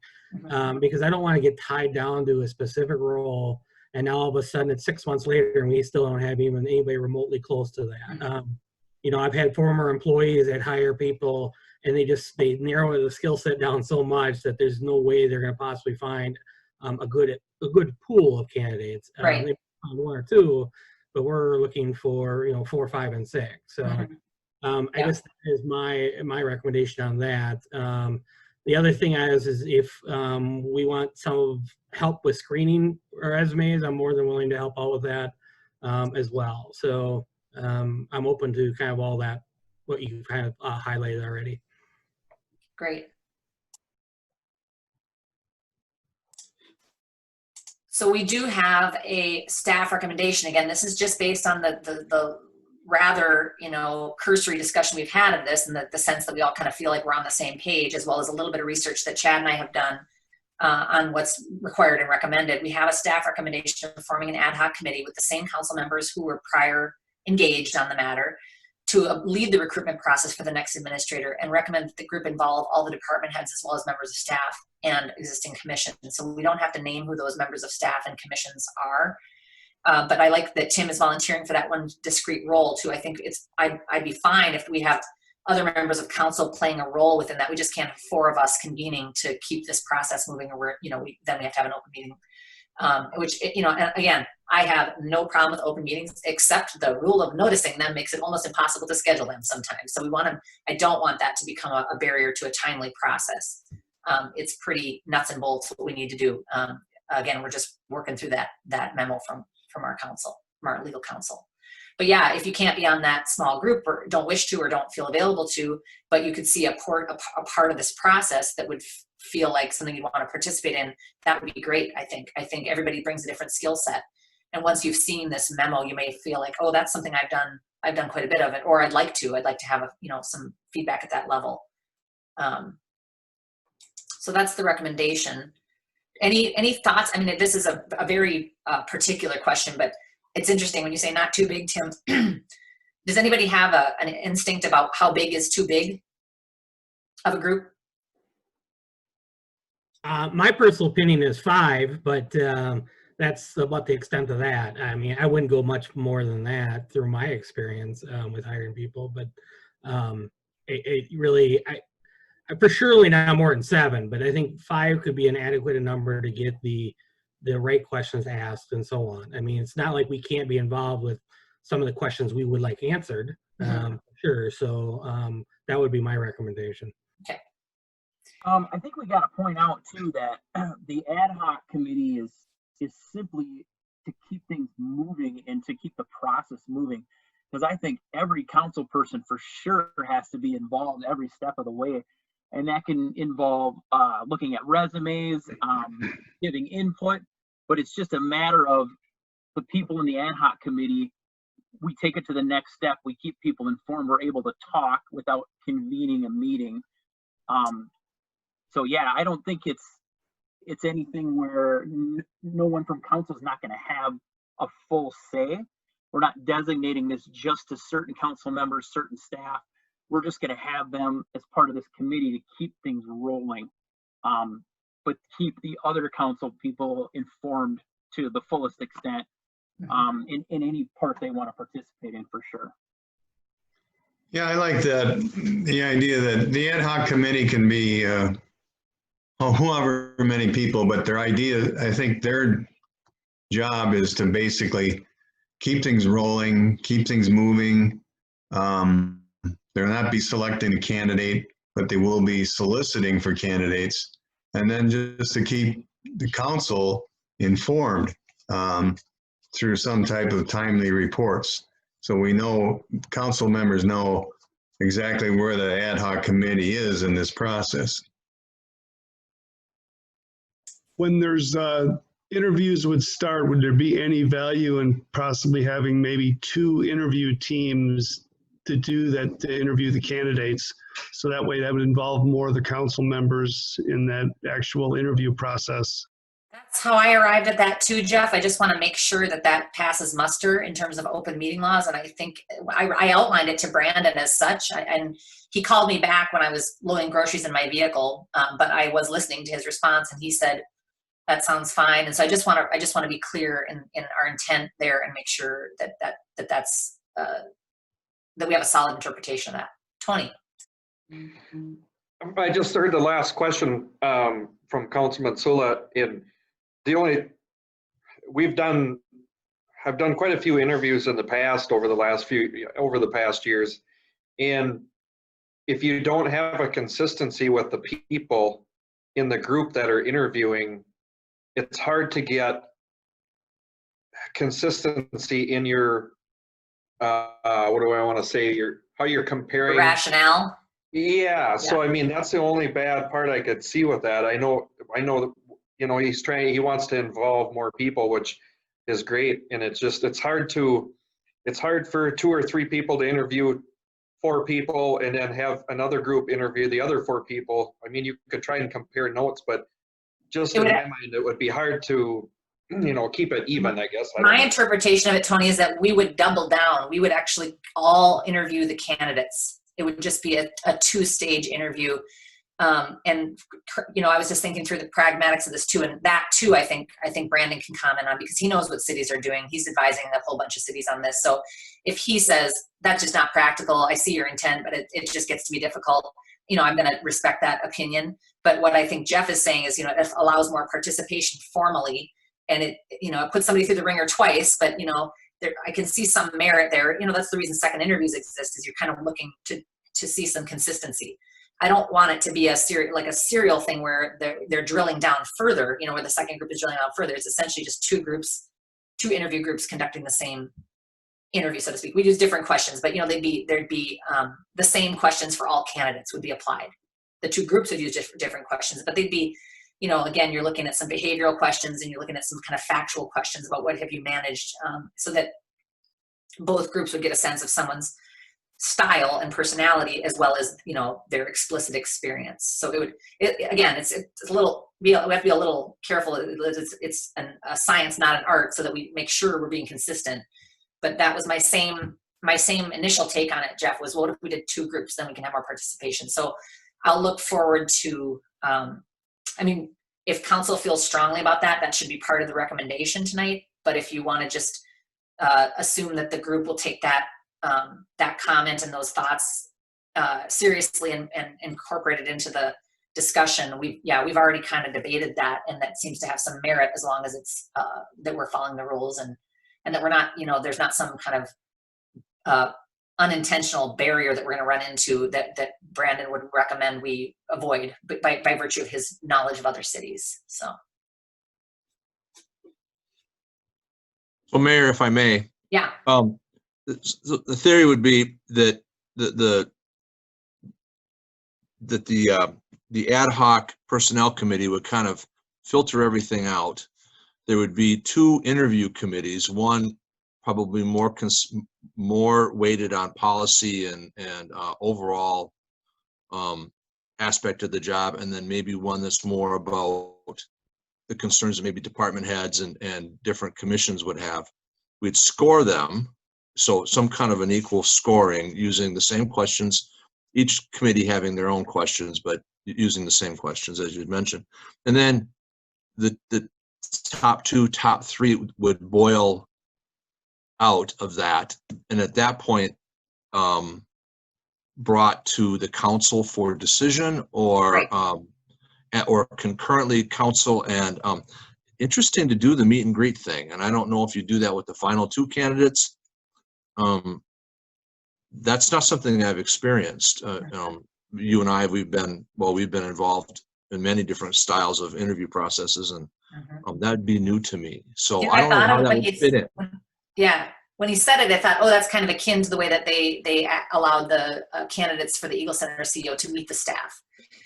because I don't want to get tied down to a specific role. And now all of a sudden it's 6 months later and we still don't have even anybody remotely close to that. I've had former employees that hire people and they narrow the skill set down so much that there's no way they're going to possibly find a good pool of candidates. Right. They found one or two, but we're looking for 4, 5, and 6. So I guess that is my recommendation on that. The other thing is if we want some help with screening resumes, I'm more than willing to help out with that as well. So I'm open to kind of all that, what you kind of highlighted already. Great. So we do have a staff recommendation. Again, this is just based on the rather, cursory discussion we've had of this, and the sense that we all kind of feel like we're on the same page, as well as a little bit of research that Chad and I have done on what's required and recommended. We have a staff recommendation forming an ad hoc committee with the same council members who were prior engaged on the matter to lead the recruitment process for the next administrator, and recommend that the group involve all the department heads as well as members of staff and existing commissions. So we don't have to name who those members of staff and commissions are. But I like that Tim is volunteering for that one discrete role too. I think I'd be fine if we have other members of council playing a role within that. We just can't have 4 of us convening to keep this process moving, or then we have to have an open meeting. Which, and again, I have no problem with open meetings, except the rule of noticing them makes it almost impossible to schedule them sometimes. So I don't want that to become a barrier to a timely process. It's pretty nuts and bolts what we need to do. Again, we're just working through that memo from our council, from our legal counsel. But yeah, if you can't be on that small group or don't wish to or don't feel available to, but you could see a part of this process that would feel like something you'd want to participate in, that would be great. I think everybody brings a different skill set. And once you've seen this memo, you may feel like, oh, that's something I've done quite a bit of it, or I'd like to have some feedback at that level. So that's the recommendation. Any thoughts? I mean, this is a very particular question, but it's interesting when you say not too big, Tim. Does anybody have an instinct about how big is too big of a group? My personal opinion is 5, but that's about the extent of that. I mean, I wouldn't go much more than that through my experience with hiring people, but it really, I for surely not more than 7, but I think 5 could be an adequate number to get the right questions asked and so on. I mean, it's not like we can't be involved with some of the questions we would like answered. Sure. So that would be my recommendation. Okay. I think we got to point out too that the ad hoc committee is simply to keep things moving and to keep the process moving. Because I think every council person for sure has to be involved every step of the way. And that can involve looking at resumes, giving input, but it's just a matter of the people in the ad hoc committee. We take it to the next step. We keep people informed. We're able to talk without convening a meeting. So yeah, I don't think it's anything where no one from council is not going to have a full say. We're not designating this just to certain council members, certain staff. We're just going to have them as part of this committee to keep things rolling, but keep the other council people informed to the fullest extent in any part they want to participate in, for sure. Yeah, I like the idea that the ad hoc committee can be however many people, but I think their job is to basically keep things rolling, keep things moving. They'll not be selecting a candidate, but they will be soliciting for candidates and then just to keep the council informed through some type of timely reports. So we know, council members know exactly where the ad hoc committee is in this process. When there's interviews would start, would there be any value in possibly having maybe 2 interview teams to do that, to interview the candidates? So that way that would involve more of the council members in that actual interview process. That's how I arrived at that too, Jeff. I just want to make sure that that passes muster in terms of open meeting laws. And I think I outlined it to Brandon as such. And he called me back when I was loading groceries in my vehicle, but I was listening to his response, and he said, that sounds fine. And so I just want to be clear in our intent there and make sure that's that we have a solid interpretation of that. Tony. I just heard the last question from Councilman Sula. I've done quite a few interviews in the past over the past years, and if you don't have a consistency with the people in the group that are interviewing, it's hard to get consistency in your what do I want to say, how you're comparing Rationale. Yeah, so I mean, that's the only bad part I could see with that. I know that, you know, he wants to involve more people, which is great, and it's hard for 2 or 3 people to interview 4 people and then have another group interview the other 4 people. I mean, you could try and compare notes, but just in my mind, it would be hard to, you know, keep it even, I guess. My interpretation of it, Tony, is that we would double down. We would actually all interview the candidates. It would just be a 2-stage interview. And, you know, I was just thinking through the pragmatics of this too. And that too, I think Brandon can comment on, because he knows what cities are doing. He's advising a whole bunch of cities on this. So if he says, that's just not practical, I see your intent, but it just gets to be difficult, you know, I'm going to respect that opinion. But what I think Jeff is saying is, you know, it allows more participation formally, and it, you know, it puts somebody through the ringer twice, but, you know, I can see some merit there. You know, that's the reason second interviews exist, is you're kind of looking to see some consistency. I don't want it to be a serial thing where they're drilling down further, you know, where the second group is drilling down further. It's essentially just 2 interview groups conducting the same interview, so to speak. We use different questions, but, you know, there'd be the same questions for all candidates would be applied. The 2 groups would use different questions, but they'd be, you know, again, you're looking at some behavioral questions, and you're looking at some kind of factual questions about what have you managed, so that both groups would get a sense of someone's style and personality, as well as, you know, their explicit experience. So again, it's a little, we have to be a little careful. It's a science, not an art, so that we make sure we're being consistent. But that was my same initial take on it, Jeff, was what if we did 2 groups, then we can have more participation. So I'll look forward to, I mean, if council feels strongly about that, that should be part of the recommendation tonight. But if you want to just assume that the group will take that comment and those thoughts seriously and incorporate it into the discussion, we've already kind of debated that, and that seems to have some merit, as long as it's that we're following the rules, and that we're not, you know, there's not some kind of unintentional barrier that we're going to run into that Brandon would recommend we avoid by virtue of his knowledge of other cities. So Mayor, if I may. Yeah. The theory would be that the ad hoc personnel committee would kind of filter everything out. There would be 2 interview committees, one probably more weighted on policy and overall aspect of the job, and then maybe one that's more about the concerns that maybe department heads and different commissions would have. We'd score them, so some kind of an equal scoring using the same questions, each committee having their own questions, but using the same questions as you'd mentioned. And then the top 2, top 3 would boil out of that, and at that point brought to the council for decision, or or concurrently council. And interesting to do the meet and greet thing, and I don't know if you do that with the final 2 candidates. That's not something I've experienced. You and I, we've been involved in many different styles of interview processes, and Mhm. that'd be new to me. So You know, I I don't know thought how of that when would he, fit in. yeah, when he said it, I thought, oh, that's kind of akin to the way that they allowed the candidates for the Eagle Center CEO to meet the staff.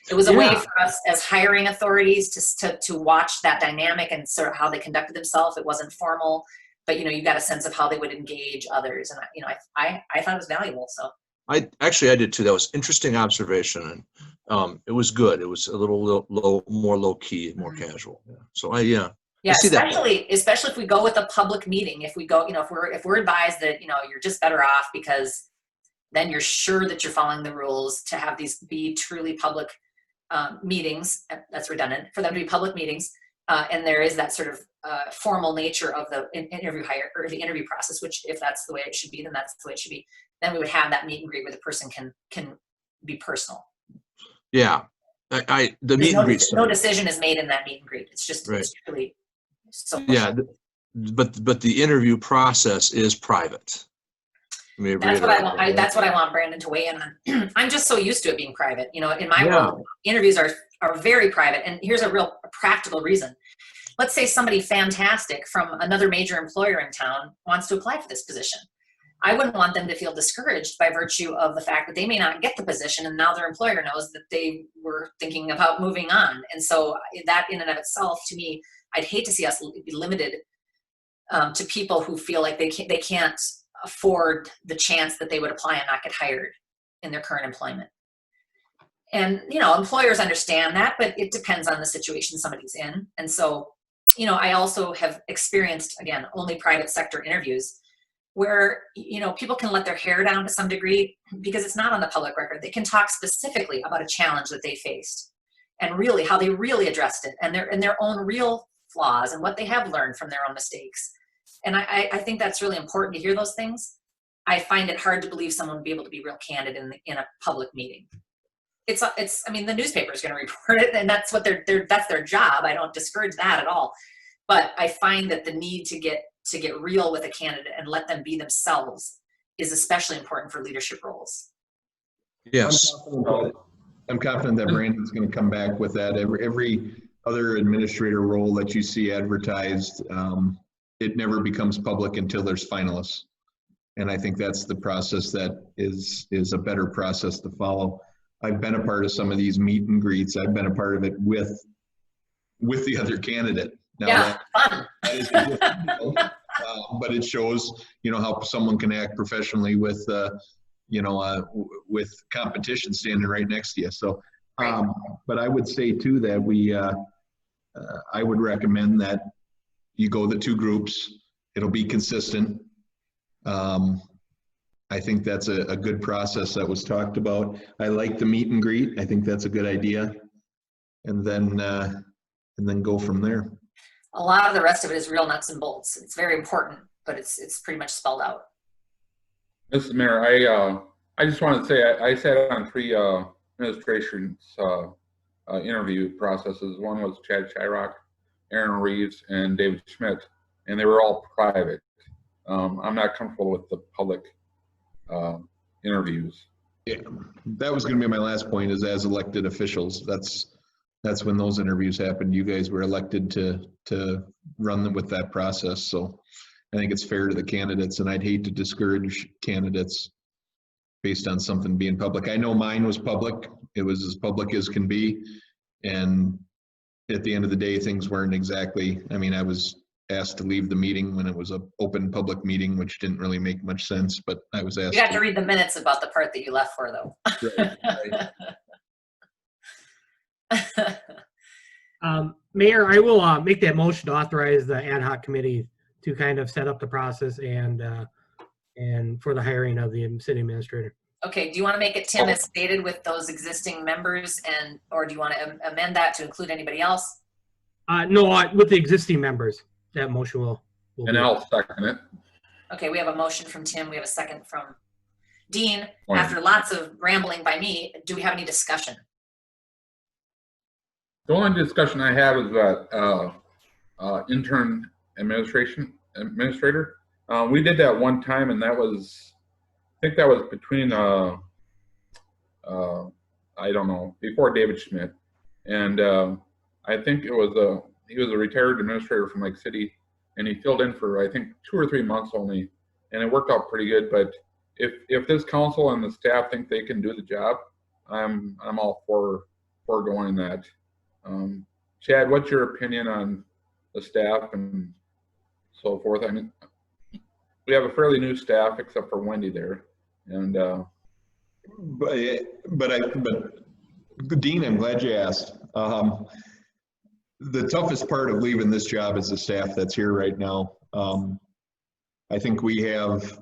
It was a way Yeah. for us as hiring authorities to watch that dynamic and sort of how they conducted themselves. It wasn't formal, but you know, you got a sense of how they would engage others, and you know, I thought it was valuable. So I did too. That was interesting observation, and it was good. It was a little more low key, more casual. Yeah. So yeah, I see that. especially if we go with a public meeting. If we go, you know, if we're advised that, you know, you're just better off because then you're sure that you're following the rules to have these be truly public meetings. That's redundant for them to be public meetings, and there is that sort of formal nature of the interview hire or the interview process. Which, if that's the way it should be, then that's the way it should be. Then we would have that meet and greet where the person can be personal. Yeah, the meet and greet. No decision is made in that meet and greet. It's just Right. It's really so. Yeah, but the interview process is private. That's what I want. That's what I want Brandon to weigh in on. I'm just so used to it being private. You know, in my world, interviews are very private. And here's a real practical reason. Let's say somebody fantastic from another major employer in town wants to apply for this position. I wouldn't want them to feel discouraged by virtue of the fact that they may not get the position, and now their employer knows that they were thinking about moving on. And so that in and of itself, to me, I'd hate to see us be limited to people who feel like they can't afford the chance that they would apply and not get hired in their current employment. And, you know, employers understand that, but it depends on the situation somebody's in. And so, you know, I also have experienced, again, only private sector interviews where, you know, people can let their hair down to some degree because it's not on the public record. They can talk specifically about a challenge that they faced and really how they really addressed it and their own real flaws and what they have learned from their own mistakes. And I think that's really important to hear those things. I find it hard to believe someone would be able to be real candid in a public meeting. It's I mean, the newspaper is going to report it, and that's what that's their job. I don't discourage that at all. But I find that the need to get real with a candidate and let them be themselves is especially important for leadership roles. Yes. I'm confident that Brandon's going to come back with that. Every other administrator role that you see advertised, it never becomes public until there's finalists. And I think that's the process that is a better process to follow. I've been a part of some of these meet and greets. I've been a part of it with the other candidate. Now, yeah, fun. That is a different deal, but it shows, you know, how someone can act professionally with, you know, with competition standing right next to you. So, but I would say too that I would recommend that you go the two groups. It'll be consistent. I think that's a good process that was talked about. I like the meet and greet. I think that's a good idea. And then go from there. A lot of the rest of it is real nuts and bolts. It's very important, but it's pretty much spelled out. Mr. Mayor, I just want to say I sat on 3 administrations interview processes. One was Chad Shyrock, Aaron Reeves, and David Schmidt, and they were all private. I'm not comfortable with the public interviews. Yeah, that was going to be my last point. Is as elected officials, that's when those interviews happened. You guys were elected to run them with that process. So I think it's fair to the candidates, and I'd hate to discourage candidates based on something being public. I know mine was public. It was as public as can be. And at the end of the day, things weren't exactly, I mean, I was asked to leave the meeting when it was an open public meeting, which didn't really make much sense, but I was asked. You have to read the minutes about the part that you left for, though. Right. Mayor, I will make that motion to authorize the ad hoc committee to kind of set up the process and for the hiring of the city administrator. Okay, do you want to make it, Tim, as stated with those existing members, or do you want to amend that to include anybody else? No, with the existing members, that motion will and I'll second it. Okay, we have a motion from Tim. We have a second from Dean. After lots of rambling by me, do we have any discussion? The only discussion I have is that intern administrator. We did that one time, and that was, I think that was between I don't know, before David Schmidt, And I think he was a retired administrator from Lake City, and he filled in for, I think, 2 or 3 months only, and it worked out pretty good. But if this council and the staff think they can do the job, I'm all for going that. Chad, what's your opinion on the staff and so forth? I mean, we have a fairly new staff except for Wendy there, and but Dean, I'm glad you asked. The toughest part of leaving this job is the staff that's here right now. I think we have,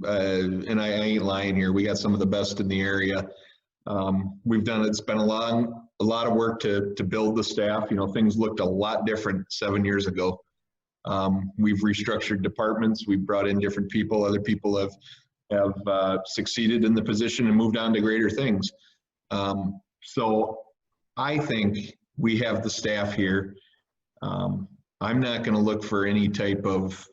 and I ain't lying here, we got some of the best in the area. We've done, it's been a lot of work to build the staff. You know, things looked a lot different 7 years ago. We've restructured departments. We've brought in different people. Other people have succeeded in the position and moved on to greater things. So I think we have the staff here. I'm not going to look for any type of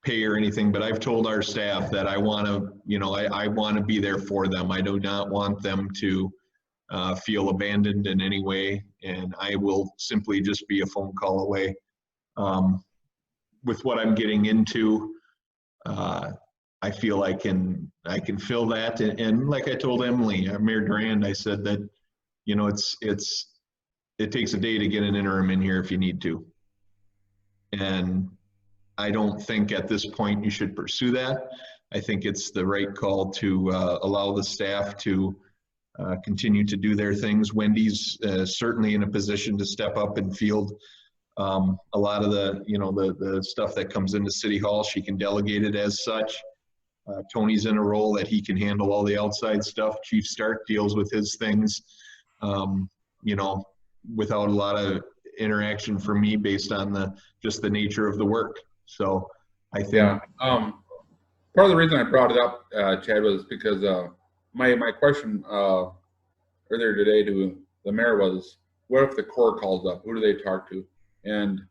pay or anything, but I've told our staff that I want to, you know, I want to be there for them. I do not want them to feel abandoned in any way, and I will simply just be a phone call away. With what I'm getting into, I feel I can fill that. And like I told Emily, Mayor Durand, I said that, you know, it takes a day to get an interim in here if you need to. And I don't think at this point you should pursue that. I think it's the right call to allow the staff to continue to do their things. Wendy's certainly in a position to step up and field a lot of the, you know, the stuff that comes into City Hall. She can delegate it as such. Tony's in a role that he can handle all the outside stuff. Chief Stark deals with his things, you know, without a lot of interaction from me based on just the nature of the work. So I think. Yeah. Part of the reason I brought it up, Chad, was because my question earlier today to the mayor was, what if the Corps calls up? Who do they talk to? And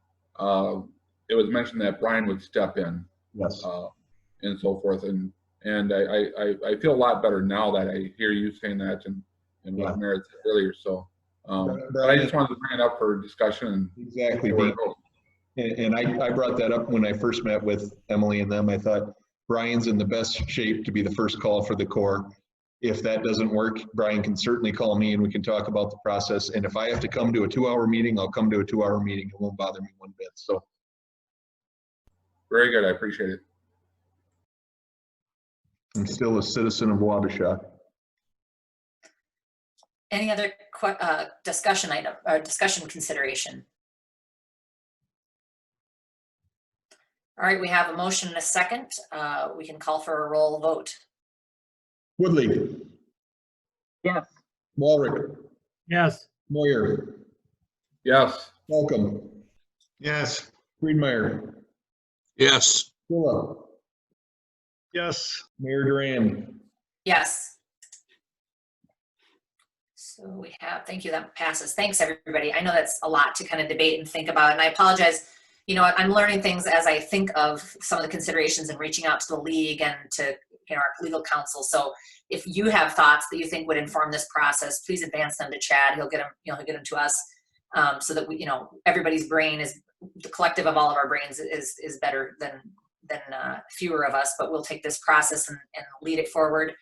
it was mentioned that Brian would step in. Yes. And so forth. And I feel a lot better now that I hear you saying that and what Mayor said earlier. So but I just wanted to bring it up for discussion. Exactly. And I brought that up when I first met with Emily and them. I thought Brian's in the best shape to be the first call for the Corps. If that doesn't work, Brian can certainly call me and we can talk about the process. And if I have to come to a 2-hour meeting, I'll come to a 2-hour meeting. It won't bother me one bit. So. Very good. I appreciate it. I'm still a citizen of Wabasha. Any other discussion item or discussion consideration? All right, we have a motion and a second. We can call for a roll vote. Woodley. Yes. Walrick. Yes. Moyer. Yes. Malcolm. Yes. Friedmeier. Yes. Philip. Yes. Mayor Durand. Yes. So we have, thank you, that passes. Thanks, everybody. I know that's a lot to kind of debate and think about, and I apologize. You know, I'm learning things as I think of some of the considerations and reaching out to the league and to, you know, our legal counsel. So if you have thoughts that you think would inform this process, please advance them to Chad. He'll get them, you know, he'll get them to us so that we, you know, everybody's brain is, the collective of all of our brains is better than fewer of us, but we'll take this process and lead it forward.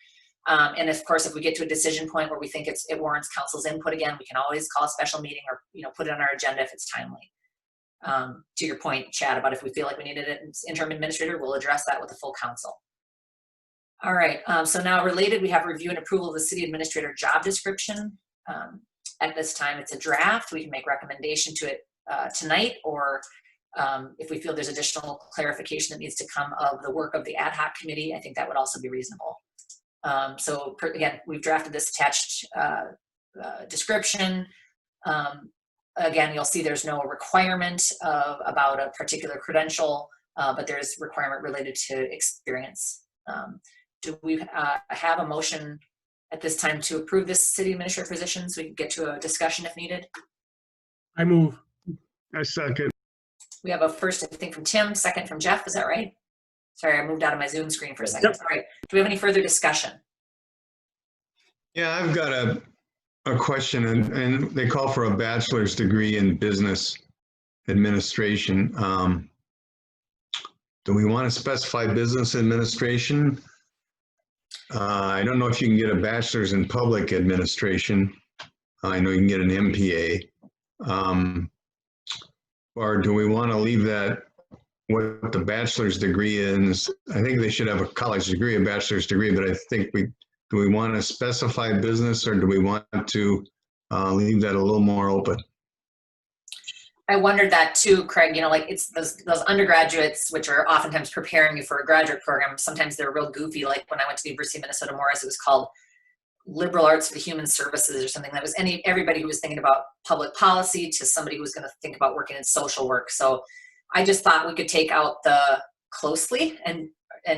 And of course, if we get to a decision point where we think it warrants council's input again, we can always call a special meeting or, you know, put it on our agenda if it's timely. To your point, Chad, about if we feel like we needed an interim administrator, we'll address that with the full council. All right, so now related, we have review and approval of the city administrator job description. At this time, it's a draft. We can make recommendation to it tonight, or if we feel there's additional clarification that needs to come of the work of the ad hoc committee, I think that would also be reasonable. So again, we've drafted this attached description. Again, you'll see there's no requirement about a particular credential, but there's requirement related to experience. Do we have a motion at this time to approve this city administrator position so we can get to a discussion if needed? I move. I second. We have a first, I think, from Tim, second from Jeff. Is that right? Sorry, I moved out of my Zoom screen for a second. Yep. All right. Do we have any further discussion? Yeah, I've got a question, and they call for a bachelor's degree in business administration. Do we want to specify business administration? I don't know if you can get a bachelor's in public administration. I know you can get an MPA. Or do we want to leave that, what the bachelor's degree is? I think they should have a college degree, a bachelor's degree, but I think do we want to specify business, or do we want to leave that a little more open? I wondered that too, Craig. You know, like it's those undergraduates, which are oftentimes preparing you for a graduate program. Sometimes they're real goofy. Like when I went to the University of Minnesota Morris, it was called Liberal Arts for the Human Services or something. That was everybody who was thinking about public policy to somebody who was going to think about working in social work. So I just thought we could take out the closely and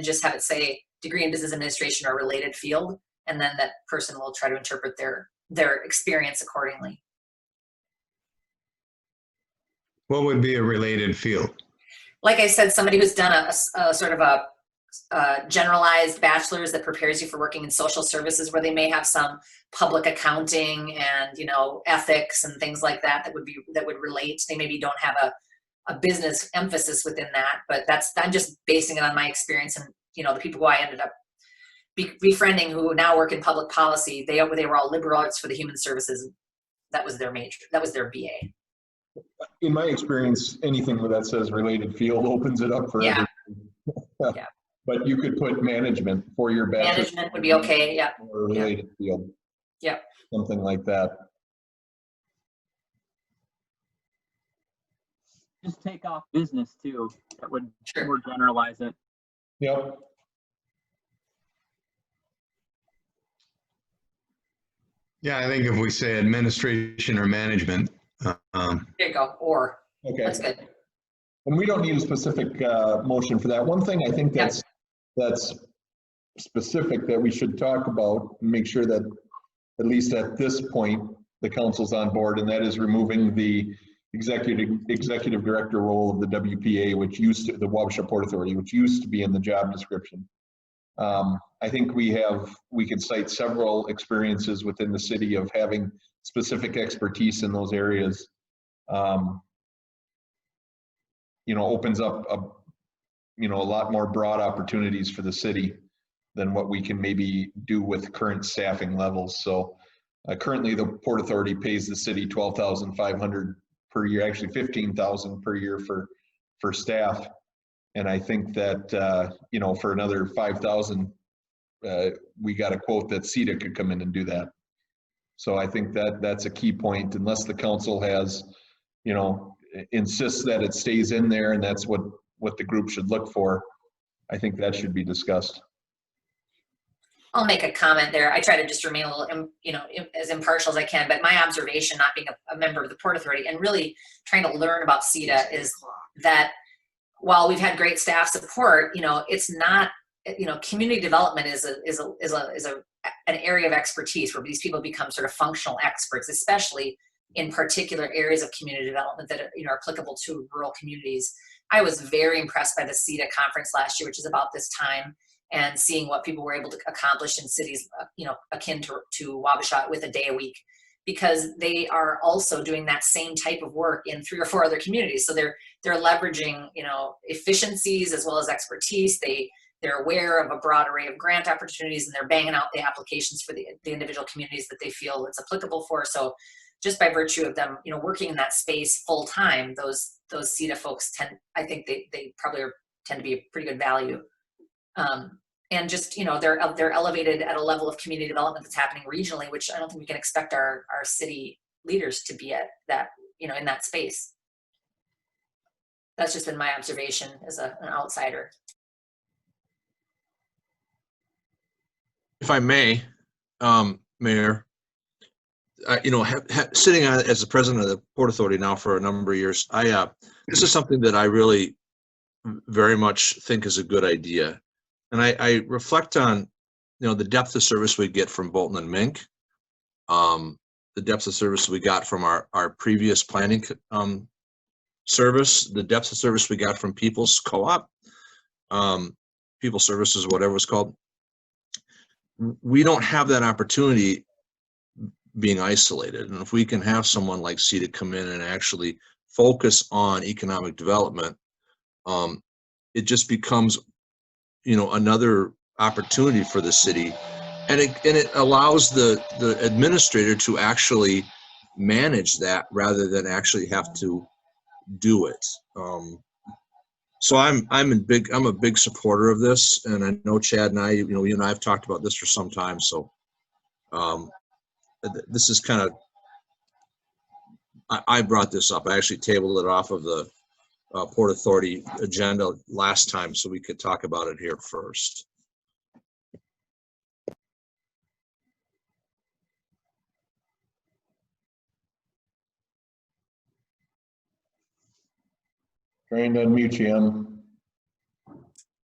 just have it say degree in business administration or related field, and then that person will try to interpret their experience accordingly. What would be a related field? Like I said, somebody who's done a sort of a generalized bachelor's that prepares you for working in social services, where they may have some public accounting and, you know, ethics and things like that that would relate. They maybe don't have a business emphasis within that, but I'm just basing it on my experience. And, you know, the people who I ended up befriending who now work in public policy, they were all liberal arts for the human services. That was their major. That was their BA. In my experience, anything that says related field opens it up for everything. Yeah. But you could put management for your bachelor's. Management would be okay, yeah. Or related field. Yeah. Something like that. Just take off business too. That would more generalize it. Yep. Yeah, I think if we say administration or management. There you go, or. Okay. That's good. And we don't need a specific motion for that. One thing I think that's specific that we should talk about and make sure that at least at this point the council's on board, and that is removing the executive director role of the WPA, which used to, the Wabasha Port Authority, which used to be in the job description. I think we can cite several experiences within the city of having specific expertise in those areas. You know, opens up a lot more broad opportunities for the city than what we can maybe do with current staffing levels. So currently the Port Authority pays the city $12,500 per year, actually $15,000 per year for staff. And I think that, you know, for another $5,000, we got a quote that CETA could come in and do that. So I think that that's a key point, unless the council has, you know, insists that it stays in there and that's what the group should look for. I think that should be discussed. I'll make a comment there. I try to just remain a little, you know, as impartial as I can, but my observation, not being a member of the Port Authority and really trying to learn about CETA, is that while we've had great staff support, you know, it's not, you know, community development is an area of expertise where these people become sort of functional experts, especially in particular areas of community development that are, you know, applicable to rural communities. I was very impressed by the CETA conference last year, which is about this time, and seeing what people were able to accomplish in cities, you know, akin to Wabasha with a day a week, because they are also doing that same type of work in 3 or 4 other communities. So they're leveraging, you know, efficiencies as well as expertise. They're aware of a broad array of grant opportunities, and they're banging out the applications for the individual communities that they feel it's applicable for. So just by virtue of them, you know, working in that space full time, those CETA folks I think they probably tend to be a pretty good value. And just, you know, they're elevated at a level of community development that's happening regionally, which I don't think we can expect our city leaders to be at that, you know, in that space. That's just been my observation as an outsider. If I may, Mayor, you know, sitting as the president of the Port Authority now for a number of years, this is something that I really very much think is a good idea. And I reflect on, you know, the depth of service we get from Bolton and Mink, the depth of service we got from our previous planning service, the depth of service we got from People's Co-op, People Services, whatever it's called. We don't have that opportunity being isolated. And if we can have someone like CETA come in and actually focus on economic development, it just becomes, another opportunity for the city. And it allows the administrator to actually manage that rather than actually have to do it. So I'm a big supporter of this, and I know Chad and I, you and I have talked about this for some time. So this is kind of, I brought this up. I actually tabled it off of the Port Authority agenda last time so we could talk about it here first. Trying to unmute you.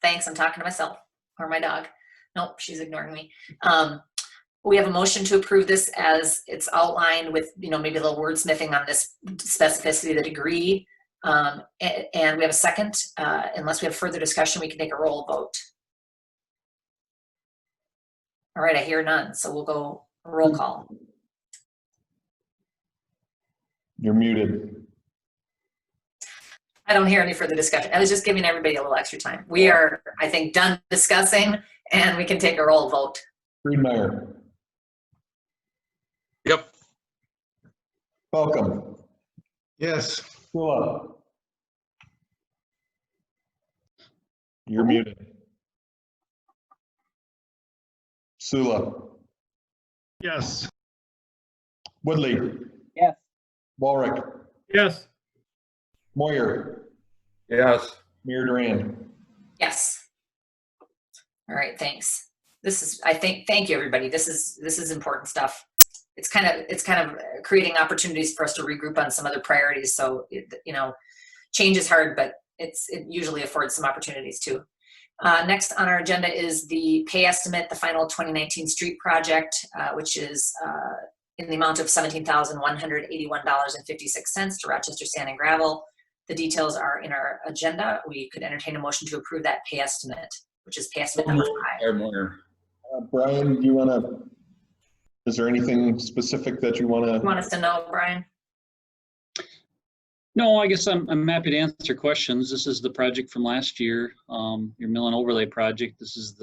Thanks, I'm talking to myself or my dog. Nope, she's ignoring me. We have a motion to approve this as it's outlined with, maybe a little wordsmithing on this specificity, the degree. And we have a second. Unless we have further discussion, we can take a roll vote. All right, I hear none, so we'll go roll call. You're muted. I don't hear any further discussion. I was just giving everybody a little extra time. We are, I think, done discussing, and we can take a roll vote. Friedmeier. Yep. Welcome. Yes. Sula. You're muted. Sula. Yes. Woodley. Yes. Walrick. Yes. Moyer. Yes. Mayor Duran. Yes. All right, thanks. This is, thank you, everybody. This is important stuff. It's kind of creating opportunities for us to regroup on some other priorities. So, change is hard, but it usually affords some opportunities too. Next on our agenda is the pay estimate, the final 2019 street project, which is in the amount of $17,181.56 to Rochester Sand and Gravel. The details are in our agenda. We could entertain a motion to approve that pay estimate, which is pay estimate number 5. Brian, do you want to, is there anything specific that you want to? You want us to know, Brian? No, I guess I'm happy to answer questions. This is the project from last year, your mill and overlay project. This is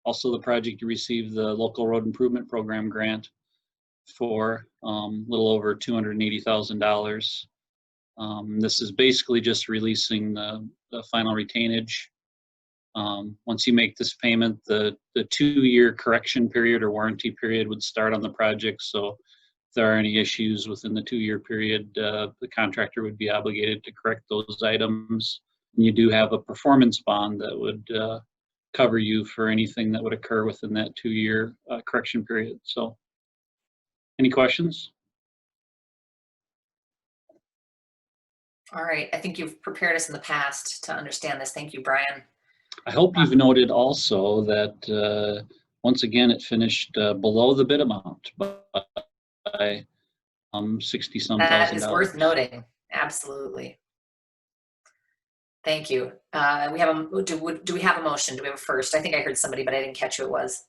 also the project you received the local road improvement program grant for, a little over $280,000. This is basically just releasing the final retainage. Once you make this payment, the 2-year correction period or warranty period would start on the project. So if there are any issues within the 2-year period, the contractor would be obligated to correct those items. And you do have a performance bond that would cover you for anything that would occur within that 2-year correction period. So any questions? All right, I think you've prepared us in the past to understand this. Thank you, Brian. I hope you've noted also that once again it finished below the bid amount by 60-some thousand. That is worth noting. Absolutely. Thank you. Do we have a motion? Do we have a first? I think I heard somebody, but I didn't catch who it was.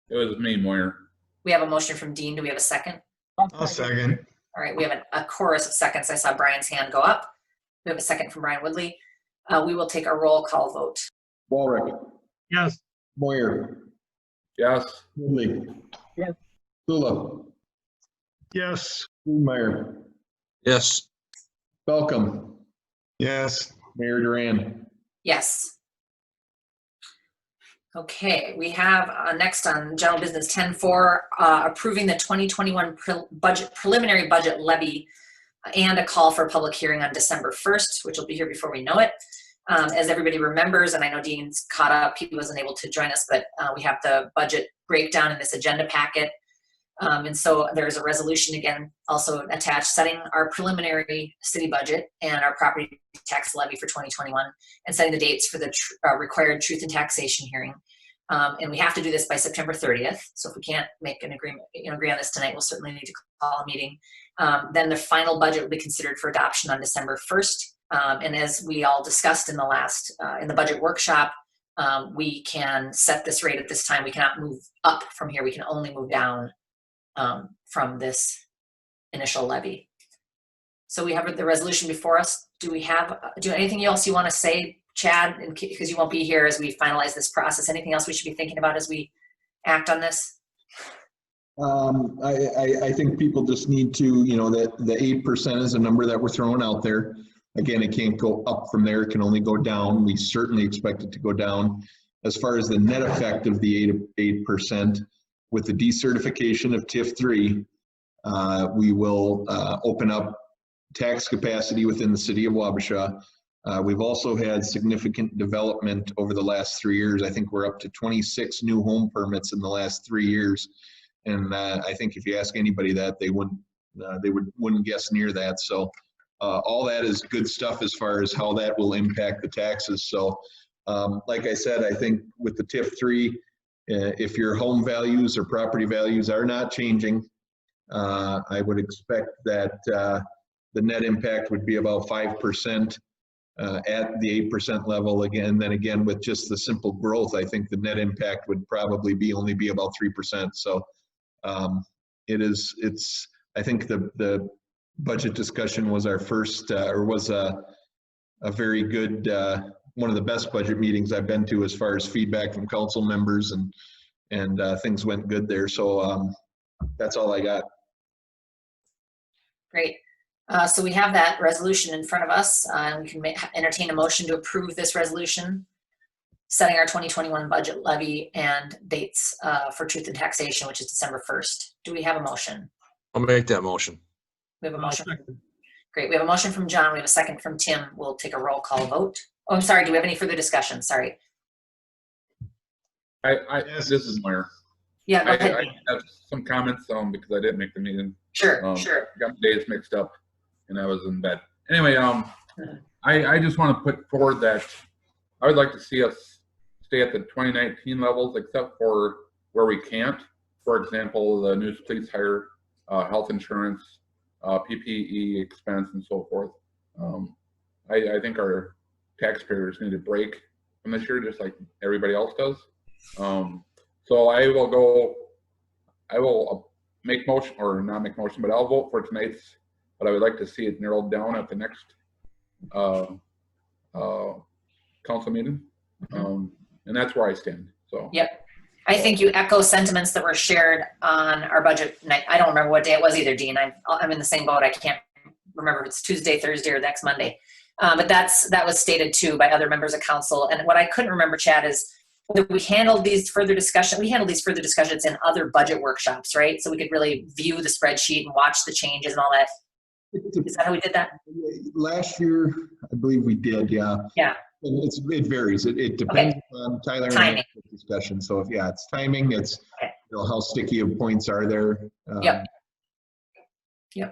It was me, Moyer. We have a motion from Dean. Do we have a second? I'll second. All right, we have a chorus of seconds. I saw Brian's hand go up. We have a second from Brian Woodley. We will take a roll call vote. Walrick. Yes. Moyer. Yes. Woodley. Yes. Sula. Yes. Friedmeier. Yes. Welcome. Yes. Mayor Duran. Yes. Okay, we have next on general business 10.4, approving the 2021 preliminary budget levy and a call for a public hearing on December 1st, which will be here before we know it. As everybody remembers, and I know Dean's caught up, he wasn't able to join us, but we have the budget breakdown in this agenda packet. And so there's a resolution again also attached setting our preliminary city budget and our property tax levy for 2021 and setting the dates for the required truth and taxation hearing. And we have to do this by September 30th. So if we can't make an agreement, agree on this tonight, we'll certainly need to call a meeting. Then the final budget will be considered for adoption on December 1st. And as we all discussed in the last, in the budget workshop, we can set this rate at this time. We cannot move up from here. We can only move down from this initial levy. So we have the resolution before us. Do anything else you want to say, Chad, because you won't be here as we finalize this process? Anything else we should be thinking about as we act on this? I think people just need to, that the 8% is a number that we're throwing out there. Again, it can't go up from there. It can only go down. We certainly expect it to go down. As far as the net effect of the 8%, with the decertification of TIF 3, we will open up tax capacity within the city of Wabasha. We've also had significant development over the last 3 years. I think we're up to 26 new home permits in the last 3 years. And I think if you ask anybody that, they wouldn't guess near that. So all that is good stuff as far as how that will impact the taxes. So like I said, I think with the TIF 3, if your home values or property values are not changing, I would expect that the net impact would be about 5% at the 8% level. Again, then again, with just the simple growth, I think the net impact would probably only be about 3%. So I think the budget discussion was our first, or was a very good, one of the best budget meetings I've been to as far as feedback from council members, and things went good there. So that's all I got. Great. So we have that resolution in front of us, and we can entertain a motion to approve this resolution, setting our 2021 budget levy and dates for truth and taxation, which is December 1st. Do we have a motion? I'll make that motion. We have a motion. Great. We have a motion from John. We have a second from Tim. We'll take a roll call vote. Oh, I'm sorry. Do we have any further discussion? Sorry. This is Meyer. Yeah, go ahead. I have some comments because I didn't make the meeting. Sure, sure. Got the days mixed up and I was in bed. Anyway, I just want to put forward that I would like to see us stay at the 2019 levels, except for where we can't. For example, the new police hire, health insurance, PPE expense, and so forth. I think our taxpayers need a break from this year, just like everybody else does. So I will make motion, or not make motion, but I'll vote for tonight's, but I would like to see it narrowed down at the next council meeting. And that's where I stand. So. Yep. I think you echo sentiments that were shared on our budget night. I don't remember what day it was either, Dean. I'm in the same boat. I can't remember if it's Tuesday, Thursday, or next Monday. But that was stated too by other members of council. And what I couldn't remember, Chad, is that we handled these further discussions in other budget workshops, right? So we could really view the spreadsheet and watch the changes and all that. Is that how we did that? Last year, I believe we did, yeah. Yeah. And it varies. It depends on Tyler and discussion. So if it's timing, it's how sticky of points are there. Yep.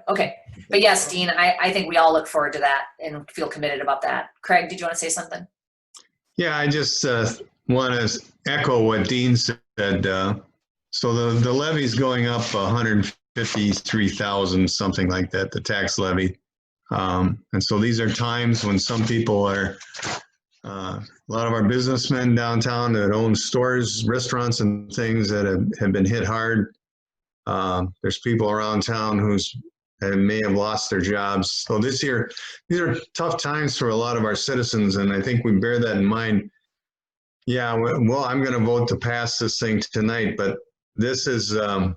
Okay. But yes, Dean, I think we all look forward to that and feel committed about that. Craig, did you want to say something? Yeah, I just want to echo what Dean said. So the levy's going up 153,000, something like that, the tax levy. And so these are times when some people are, a lot of our businessmen downtown that own stores, restaurants, and things that have been hit hard. There's people around town may have lost their jobs. So this year, these are tough times for a lot of our citizens, and I think we bear that in mind. Yeah, well, I'm going to vote to pass this thing tonight, but this is that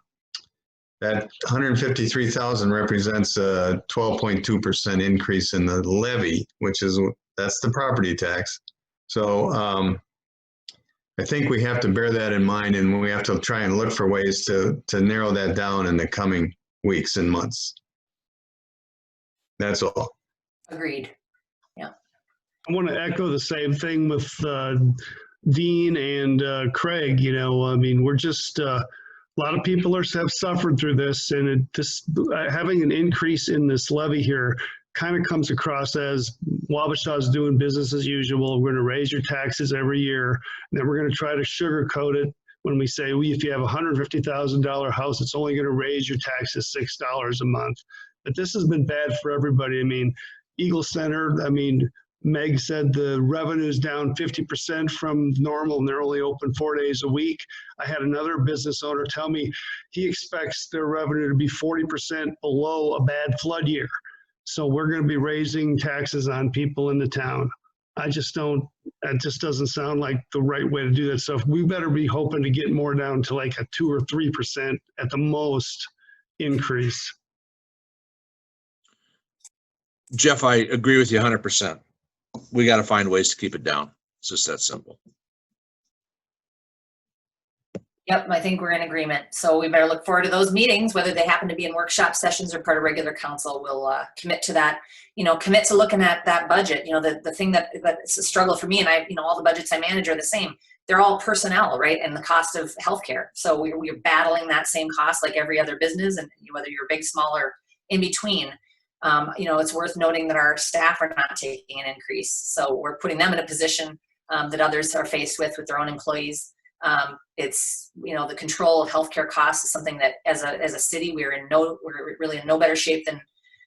153,000 represents a 12.2% increase in the levy, that's the property tax. So I think we have to bear that in mind, and we have to try and look for ways to narrow that down in the coming weeks and months. That's all. Agreed. Yeah. I want to echo the same thing with Dean and Craig. We're just a lot of people have suffered through this, and having an increase in this levy here kind of comes across as Wabasha is doing business as usual. We're going to raise your taxes every year, and then we're going to try to sugarcoat it when we say, if you have a $150,000 house, it's only going to raise your taxes $6 a month. But this has been bad for everybody. Eagle Center, Meg said the revenue's down 50% from normal and they're only open 4 days a week. I had another business owner tell me he expects their revenue to be 40% below a bad flood year. So we're going to be raising taxes on people in the town. That just doesn't sound like the right way to do that. So we better be hoping to get more down to like a 2 or 3% at the most increase. Jeff, I agree with you 100%. We got to find ways to keep it down. It's just that simple. Yep, I think we're in agreement. So we better look forward to those meetings, whether they happen to be in workshop sessions or part of regular council. We'll commit to that, commit to looking at that budget. The thing that's a struggle for me, and all the budgets I manage are the same. They're all personnel, right? And the cost of healthcare. So we're battling that same cost like every other business, and whether you're big, small, or in between. It's worth noting that our staff are not taking an increase. So we're putting them in a position that others are faced with their own employees. It's, the control of healthcare costs is something that as a city, we're really in no better shape than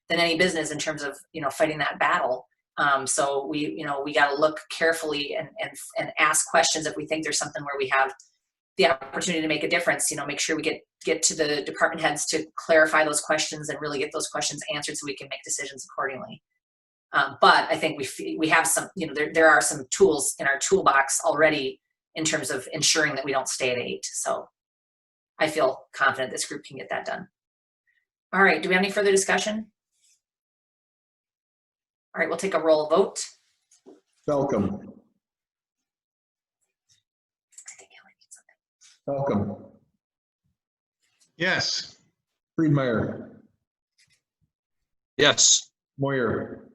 any business in terms of, fighting that battle. So we got to look carefully and ask questions if we think there's something where we have the opportunity to make a difference. Make sure we get to the department heads to clarify those questions and really get those questions answered so we can make decisions accordingly. But I think we have some, there are some tools in our toolbox already in terms of ensuring that we don't stay at 8. So I feel confident this group can get that done. All right, do we have any further discussion? All right, we'll take a roll vote. Falcom. Falcom. Yes. Friedmeier. Yes. Moyer.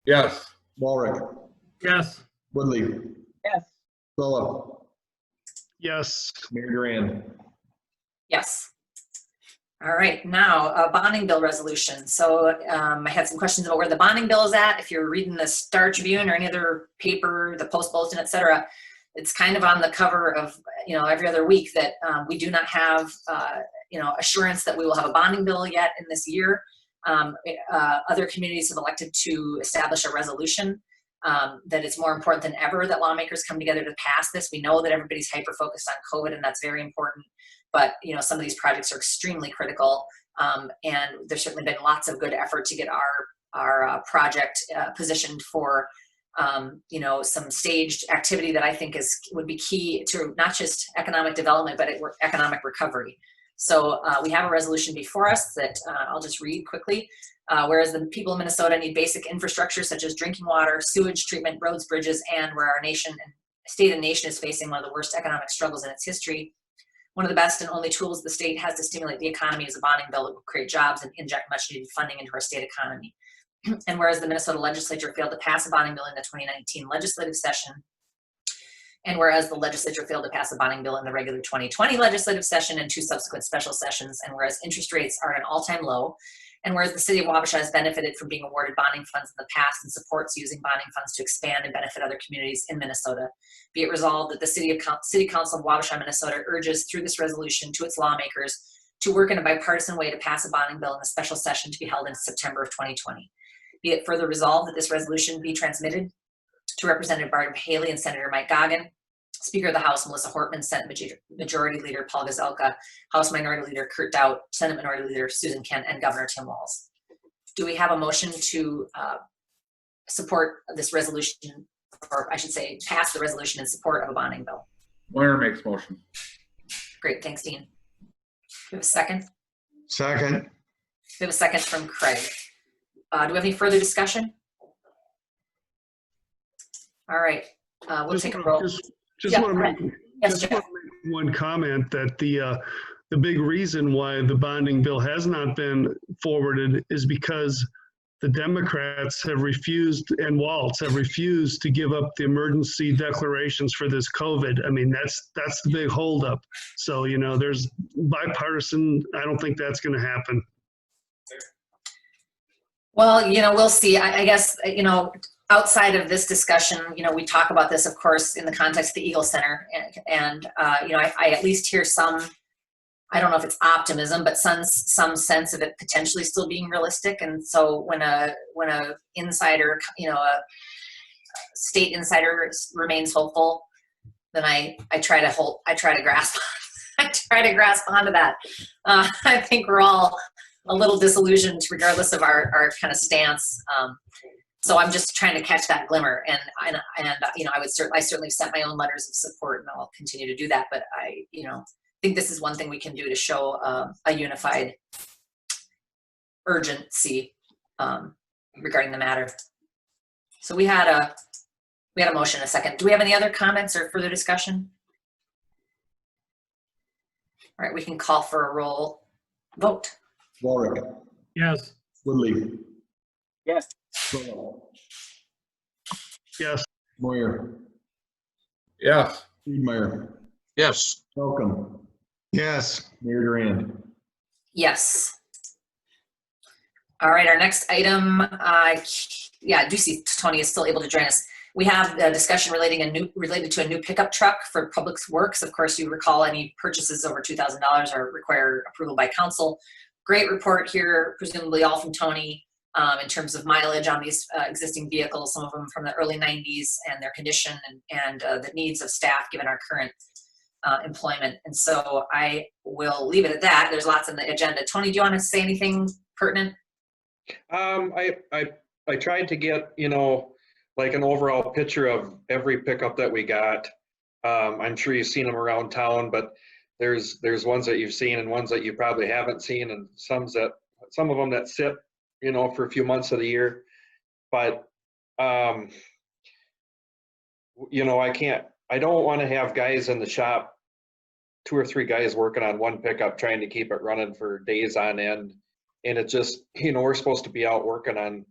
Yes. Walrick. Yes. Woodley. Yes. Philip. Yes. Mayor Duran. Yes. All right, now a bonding bill resolution. So I had some questions about where the bonding bill is at. If you're reading the Star Tribune or any other paper, the Post Bulletin, et cetera, it's kind of on the cover of, every other week that we do not have, assurance that we will have a bonding bill yet in this year. Other communities have elected to establish a resolution that it's more important than ever that lawmakers come together to pass this. We know that everybody's hyper-focused on COVID, and that's very important. But, some of these projects are extremely critical. And there's certainly been lots of good effort to get our project positioned for some staged activity that I think would be key to not just economic development, but economic recovery. So we have a resolution before us that I'll just read quickly. Whereas the people of Minnesota need basic infrastructure such as drinking water, sewage treatment, roads, bridges, and where our state and nation is facing one of the worst economic struggles in its history. One of the best and only tools the state has to stimulate the economy is a bonding bill that will create jobs and inject much needed funding into our state economy. And whereas the Minnesota legislature failed to pass a bonding bill in the 2019 legislative session, and whereas the legislature failed to pass a bonding bill in the regular 2020 legislative session and 2 subsequent special sessions, and whereas interest rates are at an all-time low, and whereas the city of Wabasha has benefited from being awarded bonding funds in the past and supports using bonding funds to expand and benefit other communities in Minnesota, be it resolved that the City Council of Wabasha, Minnesota urges through this resolution to its lawmakers to work in a bipartisan way to pass a bonding bill in the special session to be held in September of 2020. Be it further resolved that this resolution be transmitted to Representative Barb Haley and Senator Mike Goggin, Speaker of the House Melissa Hortman, Senate Majority Leader Paul Gazelka, House Minority Leader Kurt Doudt, Senate Minority Leader Susan Kent, and Governor Tim Walz. Do we have a motion to support this resolution, or I should say pass the resolution in support of a bonding bill? Moyer makes motion. Great, thanks, Dean. Do we have a second? Second. We have a second from Craig. Do we have any further discussion? All right, we'll take a roll. Just want to make one comment that the big reason why the bonding bill has not been forwarded is because the Democrats have refused, and Waltz have refused to give up the emergency declarations for this COVID. I mean, that's the big holdup. So, there's bipartisan, I don't think that's going to happen. Well, we'll see. I guess, outside of this discussion, we talk about this, of course, in the context of the Eagle Center, and I at least hear some I don't know if it's optimism, but some sense of it potentially still being realistic. And so when a insider, a state insider remains hopeful, then I try to grasp onto that. I think we're all a little disillusioned regardless of our kind of stance. So I'm just trying to catch that glimmer, and I certainly sent my own letters of support, and I'll continue to do that. But I think this is one thing we can do to show a unified urgency regarding the matter. So we had a motion, a second. Do we have any other comments or further discussion? All right, we can call for a roll vote. Walrick. Yes. Woodley. Yes. Swallow. Yes. Moyer. Yes. Friedmeier. Yes. Malcolm. Yes. Mayor Durand. Yes. All right, our next item, I do see Tony is still able to join us. We have a discussion related to a new pickup truck for Public Works. Of course, you recall any purchases over $2,000 require approval by council. Great report here, presumably all from Tony, in terms of mileage on these existing vehicles, some of them from the early 90s, and their condition and the needs of staff given our current employment. And so I will leave it at that. There's lots on the agenda. Tony, do you want to say anything pertinent? I tried to get, like an overall picture of every pickup that we got. I'm sure you've seen them around town, but there's ones that you've seen and ones that you probably haven't seen, and some of them that sit, for a few months of the year. But, I don't want to have guys in the shop, 2 or 3 guys working on one pickup, trying to keep it running for days on end. And it just, we're supposed to be out working on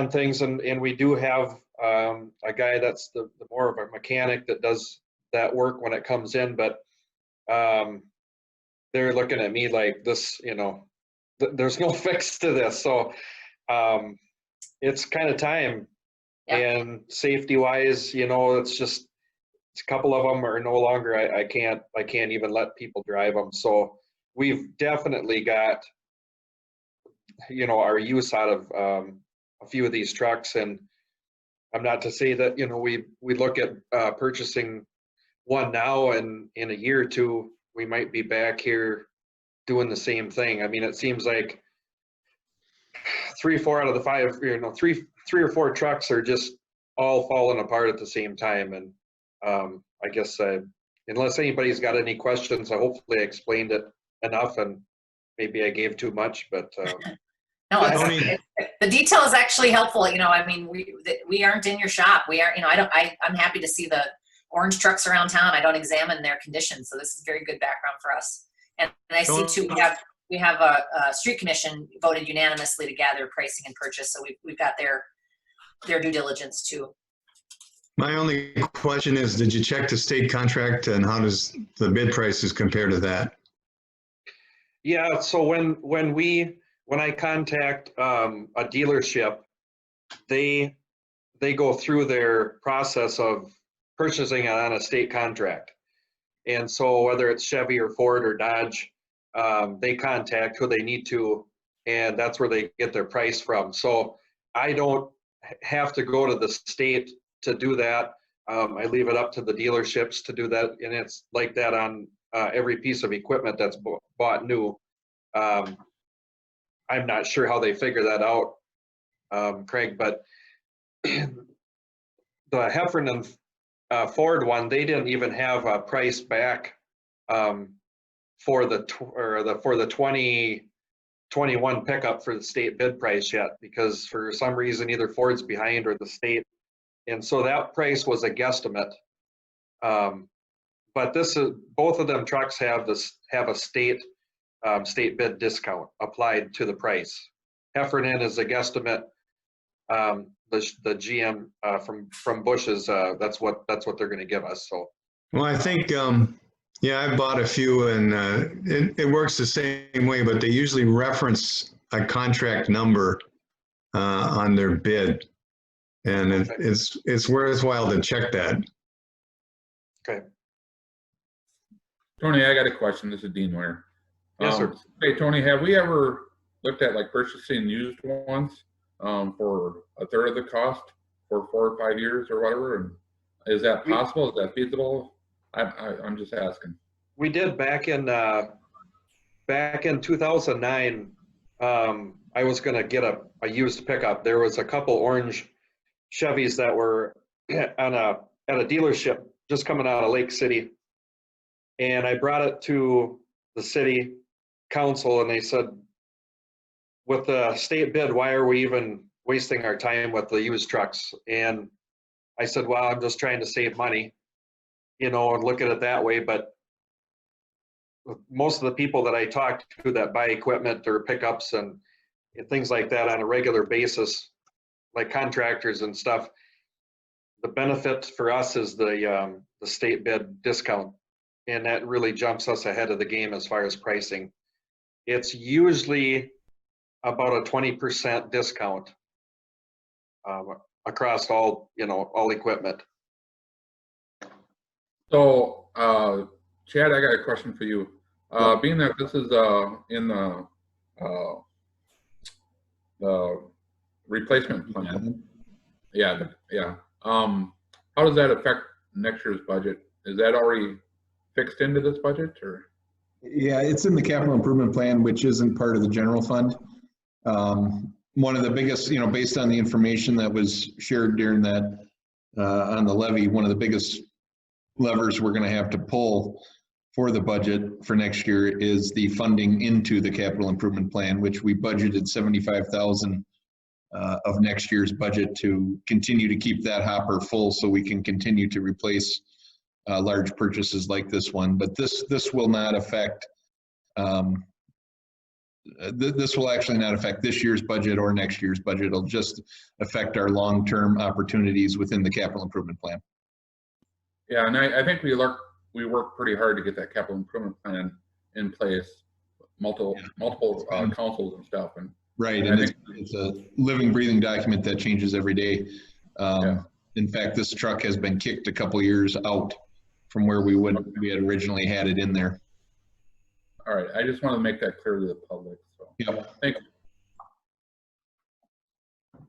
things, and we do have a guy that's the more of a mechanic that does that work when it comes in, but they're looking at me like this, there's no fix to this. So it's kind of time. Yeah. And safety wise, it's a couple of them are no longer, I can't even let people drive them. So we've definitely got our use out of a few of these trucks. And I'm not to say that we look at purchasing one now, and in a year or two we might be back here doing the same thing. I mean, it seems like 3 or 4 out of the 5, 3 or 4 trucks are just all falling apart at the same time. And I guess unless anybody's got any questions, hopefully I explained it enough, and maybe I gave too much, but no, the detail is actually helpful. I mean, we aren't in your shop. We are, I'm happy to see the orange trucks around town. I don't examine their condition, so this is very good background for us. And I see too, we have a street commission voted unanimously to gather pricing and purchase, so we've got their due diligence too. My only question is, did you check the state contract, and how does the bid prices compare to that? Yeah, so when I contact a dealership, they go through their process of purchasing it on a state contract. And so whether it's Chevy or Ford or Dodge, they contact who they need to, and that's where they get their price from. So I don't have to go to the state to do that. I leave it up to the dealerships to do that, and it's like that on every piece of equipment that's bought new. I'm not sure how they figure that out, Craig, but the Heffernan Ford one, they didn't even have a price back for the 2021 pickup for the state bid price yet, because for some reason either Ford's behind or the state, and so that price was a guesstimate. But both of them trucks have a state bid discount applied to the price. Heffernan is a guesstimate. The GM from Bush's, that's what they're going to give us. So, well, I think I bought a few, and it works the same way, but they usually reference a contract number on their bid, and it's worthwhile to check that. Okay. Tony, I got a question. This is Dean Ware. Yes, sir. Hey, Tony, have we ever looked at like purchasing used ones for a third of the cost for 4 or 5 years or whatever? And is that possible? Is that feasible? I'm just asking. We did back in 2009. I was going to get a used pickup. There was a couple orange Chevys that were at a dealership just coming out of Lake City, and I brought it to the city council, and they said, with the state bid, why are we even wasting our time with the used trucks? And I said, well, I'm just trying to save money, and look at it that way. But most of the people that I talk to that buy equipment or pickups and things like that on a regular basis, like contractors and stuff, the benefit for us is the state bid discount, and that really jumps us ahead of the game as far as pricing. It's usually about a 20% discount across all equipment. So, Chad, I got a question for you. Being that this is in the replacement plan, yeah. How does that affect next year's budget? Is that already fixed into this budget, or? Yeah, it's in the capital improvement plan, which isn't part of the general fund. One of the biggest, based on the information that was shared during that on the levy, one of the biggest levers we're going to have to pull for the budget for next year is the funding into the capital improvement plan, which we budgeted $75,000 of next year's budget to continue to keep that hopper full so we can continue to replace large purchases like this one. But this will not affect, this will actually not affect this year's budget or next year's budget. It'll just affect our long-term opportunities within the capital improvement plan. Yeah, and I think we worked pretty hard to get that capital improvement plan in place, multiple councils and stuff. And right, and it's a living, breathing document that changes every day. In fact, this truck has been kicked a couple years out from where we had originally had it in there. All right, I just want to make that clear to the public. So, yep. Thank you.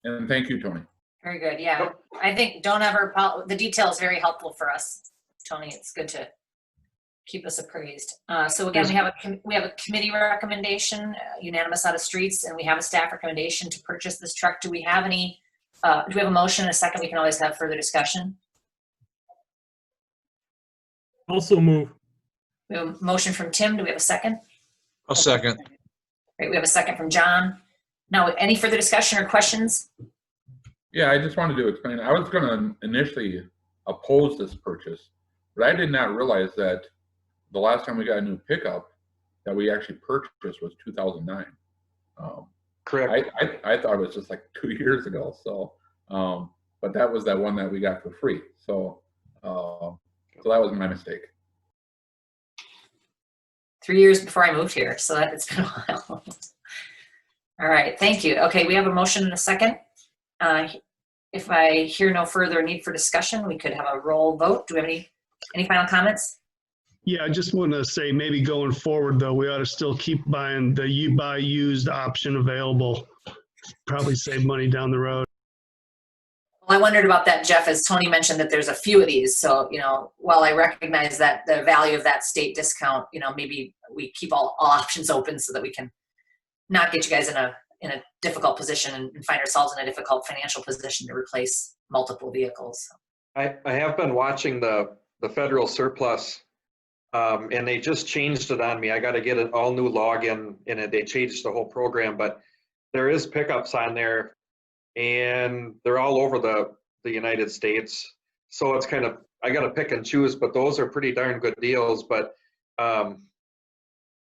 And thank you, Tony. Very good. Yeah, I think the detail is very helpful for us, Tony. It's good to keep us appraised. So again, we have a committee recommendation, unanimous out of streets, and we have a staff recommendation to purchase this truck. Do we have any? Do we have a motion in a second? We can always have further discussion. Also move. We have a motion from Tim. Do we have a second? I'll second. Great. We have a second from John. Now, any further discussion or questions? Yeah, I just wanted to explain. I was going to initially oppose this purchase, but I did not realize that the last time we got a new pickup that we actually purchased was 2009. Correct. I thought it was just like 2 years ago. So, but that was that one that we got for free. So, so that was my mistake. 3 years before I moved here, so it's been a while. All right, thank you. Okay, we have a motion and a second. If I hear no further need for discussion, we could have a roll vote. Do we have any final comments? Yeah, I just want to say maybe going forward, though, we ought to still keep buying the you buy used option available. Probably save money down the road. Well, I wondered about that, Jeff, as Tony mentioned that there's a few of these. So, while I recognize that the value of that state discount, maybe we keep all options open so that we can not get you guys in a difficult position and find ourselves in a difficult financial position to replace multiple vehicles. I have been watching the federal surplus, and they just changed it on me. I got to get an all new login in it. They changed the whole program, but there is pickups on there, and they're all over the United States. So it's kind of, I got to pick and choose, but those are pretty darn good deals. But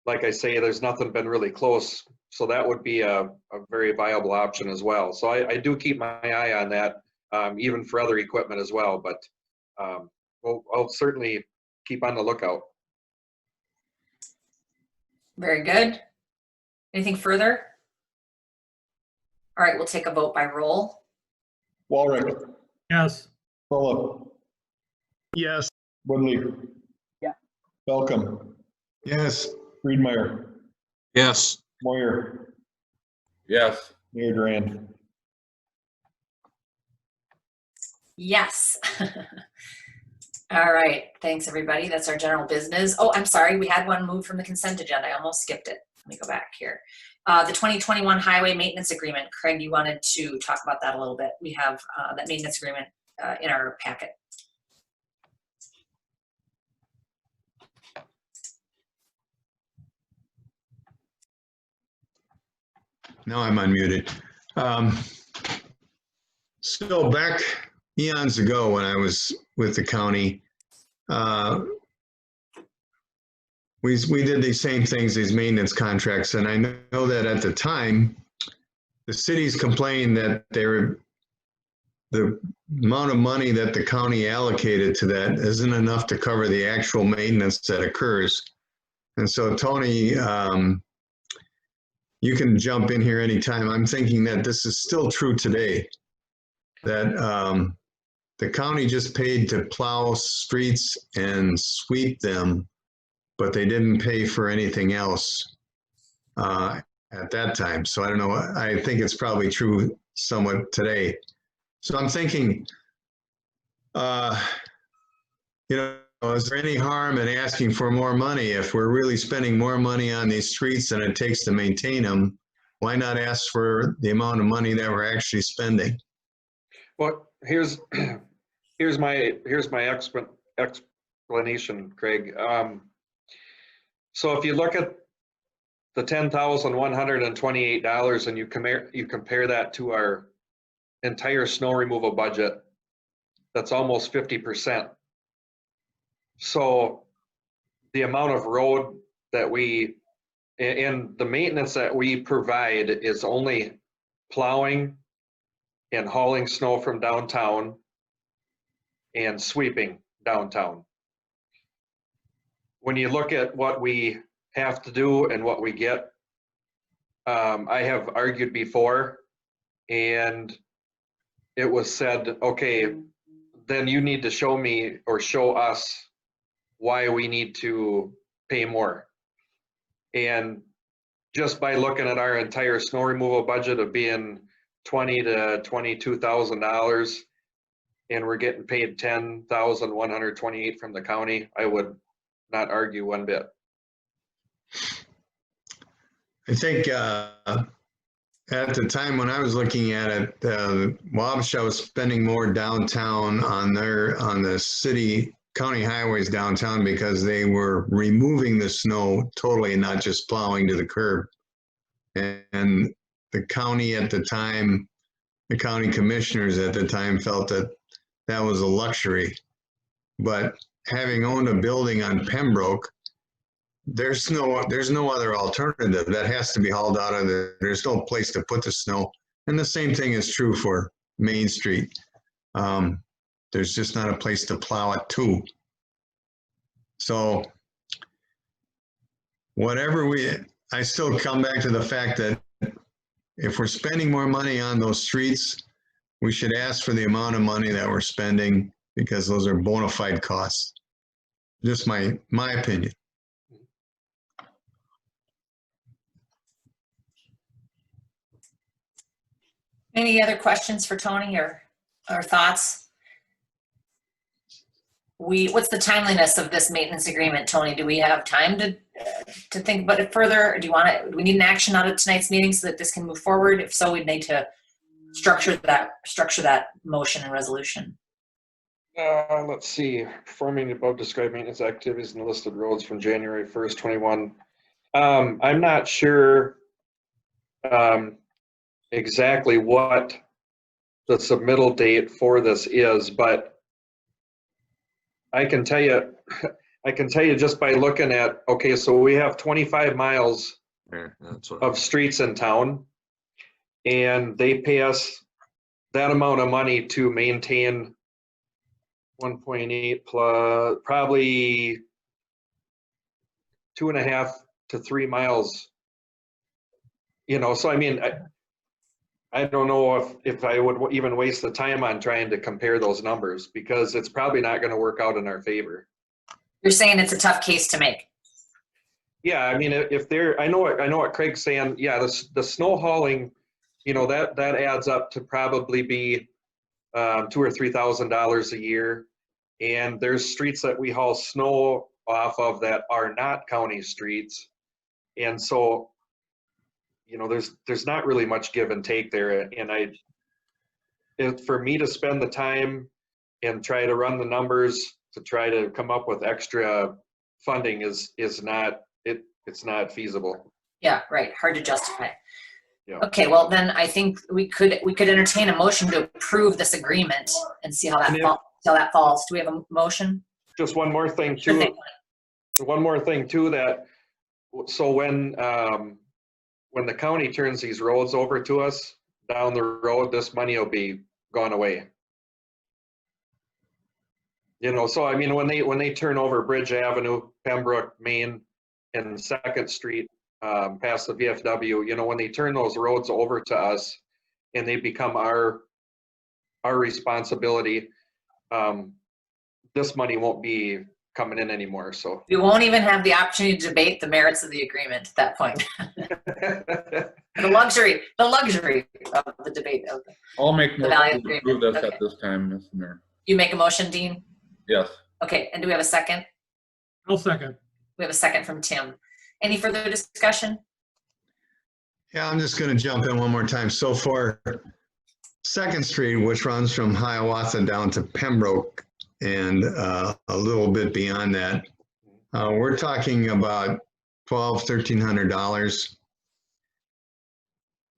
like I say, there's nothing been really close. So that would be a very viable option as well. So I do keep my eye on that, even for other equipment as well. But I'll certainly keep on the lookout. Very good. Anything further? All right, we'll take a vote by roll. Walrick. Yes. Fulop. Yes. Woodley. Yeah. Welcome. Yes. Friedmeier, Yes. Moyer, Yes. Mayor Duran. Yes. All right, thanks, everybody. That's our general business. Oh, I'm sorry, we had one move from the consent agenda. I almost skipped it. Let me go back here. The 2021 highway maintenance agreement. Craig, you wanted to talk about that a little bit. We have that maintenance agreement in our packet. Now I'm unmuted. So back eons ago when I was with the county, we did these same things, these maintenance contracts. And I know that at the time, the cities complained that the amount of money that the county allocated to that isn't enough to cover the actual maintenance that occurs. And so Tony, you can jump in here anytime. I'm thinking that this is still true today, that the county just paid to plow streets and sweep them, but they didn't pay for anything else at that time. So I don't know, I think it's probably true somewhat today. So I'm thinking, is there any harm in asking for more money? If we're really spending more money on these streets than it takes to maintain them, why not ask for the amount of money that we're actually spending? Well, here's my explanation, Craig. So if you look at the $10,128 and you compare that to our entire snow removal budget, that's almost 50%. So the amount of road that and the maintenance that we provide is only plowing and hauling snow from downtown and sweeping downtown. When you look at what we have to do and what we get, I have argued before, and it was said, okay, then you need to show me or show us why we need to pay more. And just by looking at our entire snow removal budget of being $20,000 to $22,000, and we're getting paid $10,128 from the county, I would not argue one bit. I think at the time when I was looking at it, Wabasha was spending more downtown on the city county highways downtown because they were removing the snow totally and not just plowing to the curb. And the county at the time, the county commissioners at the time felt that that was a luxury. But having owned a building on Pembroke, there's no other alternative. That has to be hauled out of there. There's no place to put the snow. And the same thing is true for Main Street. There's just not a place to plow it to. So I still come back to the fact that if we're spending more money on those streets, we should ask for the amount of money that we're spending, because those are bona fide costs. Just my opinion. Any other questions for Tony or thoughts? What's the timeliness of this maintenance agreement, Tony? Do we have time to think about it further? Or do we need an action out of tonight's meeting so that this can move forward? If so, we'd need to structure that motion and resolution. Let's see. Performing the above described maintenance activities in the listed roads from January 1st, 21. I'm not sure exactly what the submittal date for this is, but I can tell you just by looking at, okay, so we have 25 miles of streets in town, and they pay us that amount of money to maintain 1.8 plus probably 2.5 to 3 miles, so I mean, I don't know if I would even waste the time on trying to compare those numbers, because it's probably not going to work out in our favor. You're saying it's a tough case to make. Yeah, I mean, if they're, I know what Craig's saying. Yeah, the snow hauling, that adds up to probably be $2,000 or $3,000 a year. And there's streets that we haul snow off of that are not county streets. And so, there's not really much give and take there. And for me to spend the time and try to run the numbers to try to come up with extra funding is not, it's not feasible. Yeah, right. Hard to justify. Yeah. Okay, well then I think we could entertain a motion to approve this agreement and see how that falls. Do we have a motion? Just one more thing too. That so when the county turns these roads over to us down the road, this money will be gone away. So I mean, when they turn over Bridge Avenue, Pembroke, Main, and 2nd Street past the VFW, when they turn those roads over to us and they become our responsibility, this money won't be coming in anymore. So we won't even have the opportunity to debate the merits of the agreement at that point. the luxury of the debate. I'll make The motion value to approve this agreement. at this time, Mr. Mayor. You make a motion, Dean? Yes. Okay, and do we have a second? I'll second. We have a second from Tim. Any further discussion? Yeah, I'm just going to jump in one more time. So for 2nd Street, which runs from Hiawatha down to Pembroke and a little bit beyond that, we're talking about $1,300.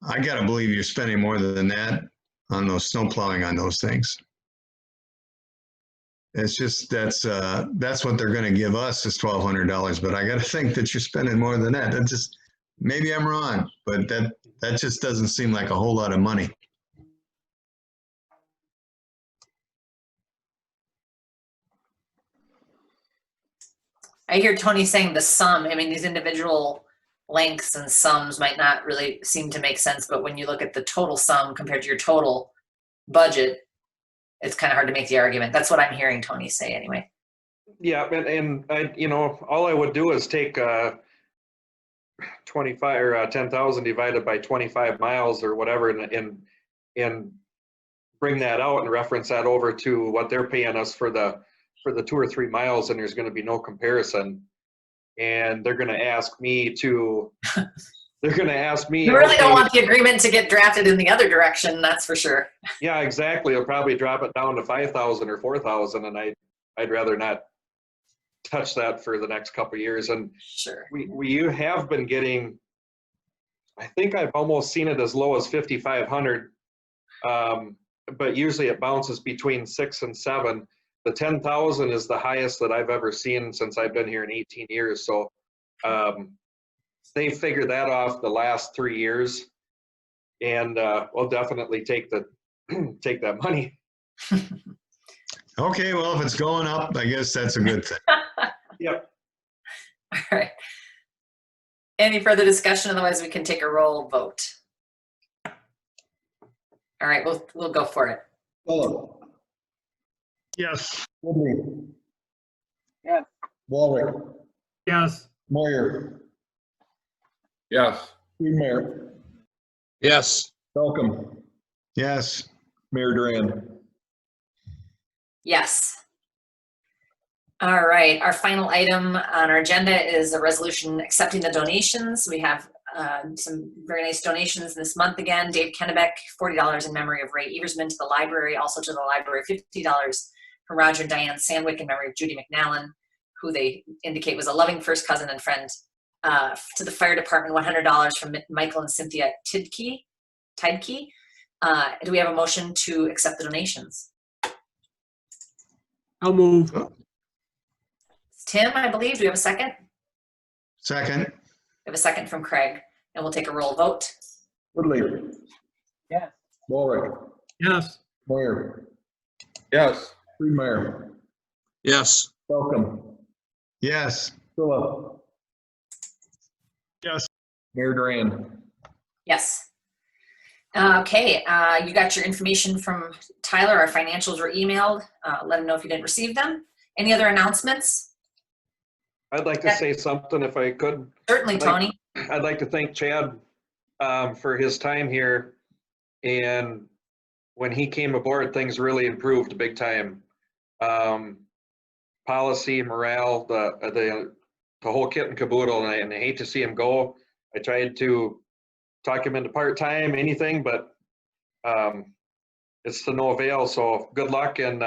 I got to believe you're spending more than that on those snow plowing on those things. It's just that's what they're going to give us is $1,200, but I got to think that you're spending more than that. That just, maybe I'm wrong, but that just doesn't seem like a whole lot of money. I hear Tony saying the sum. I mean, these individual lengths and sums might not really seem to make sense, but when you look at the total sum compared to your total budget, it's kind of hard to make the argument. That's what I'm hearing Tony say anyway. Yeah, and I, all I would do is take 25 or 10,000 divided by 25 miles or whatever, and bring that out and reference that over to what they're paying us for the 2 or 3 miles, and there's going to be no comparison. And they're going to ask me to. They're going to ask me. You really don't want the agreement to get drafted in the other direction, that's for sure. Yeah, exactly. They'll probably drop it down to 5,000 or 4,000, and I'd rather not touch that for the next couple of years. And sure, we have been getting. I think I've almost seen it as low as 5,500, but usually it bounces between 6 and 7. The 10,000 is the highest that I've ever seen since I've been here in 18 years. So. They figured that off the last 3 years, and we'll definitely take that money. Okay, well, if it's going up, I guess that's a good thing. Yep. All right. Any further discussion? Otherwise, we can take a roll vote. All right, we'll go for it. Hello. Yes. Woodley. Yes. Walrick. Yes. Moyer. Yes. Mayor. Yes. Welcome. Yes. Mayor Duran. Yes. All right, our final item on our agenda is a resolution accepting the donations. We have some very nice donations this month again. Dave Kennebeck, $40 in memory of Ray Eversman to the library, also to the library, $50 from Roger and Diane Sandwick in memory of Judy McNallen, who they indicate was a loving first cousin and friend. To the fire department, $100 from Michael and Cynthia Tidkey. Do we have a motion to accept the donations? I'll move. Tim, I believe. Do we have a second? Second. We have a second from Craig, and we'll take a roll vote. Woodley. Yes. Walrick. Yes. Moyer. Yes. Mayor. Yes. Welcome. Yes. Philip. Yes. Mayor Duran. Yes. Okay, you got your information from Tyler. Our financials were emailed. Let him know if you didn't receive them. Any other announcements? I'd like to say something if I could. Certainly, Tony. I'd like to thank Chad for his time here. And when he came aboard, things really improved big time. Policy, morale, the whole kit and caboodle, and I hate to see him go. I tried to talk him into part-time, anything, but it's to no avail. So good luck, and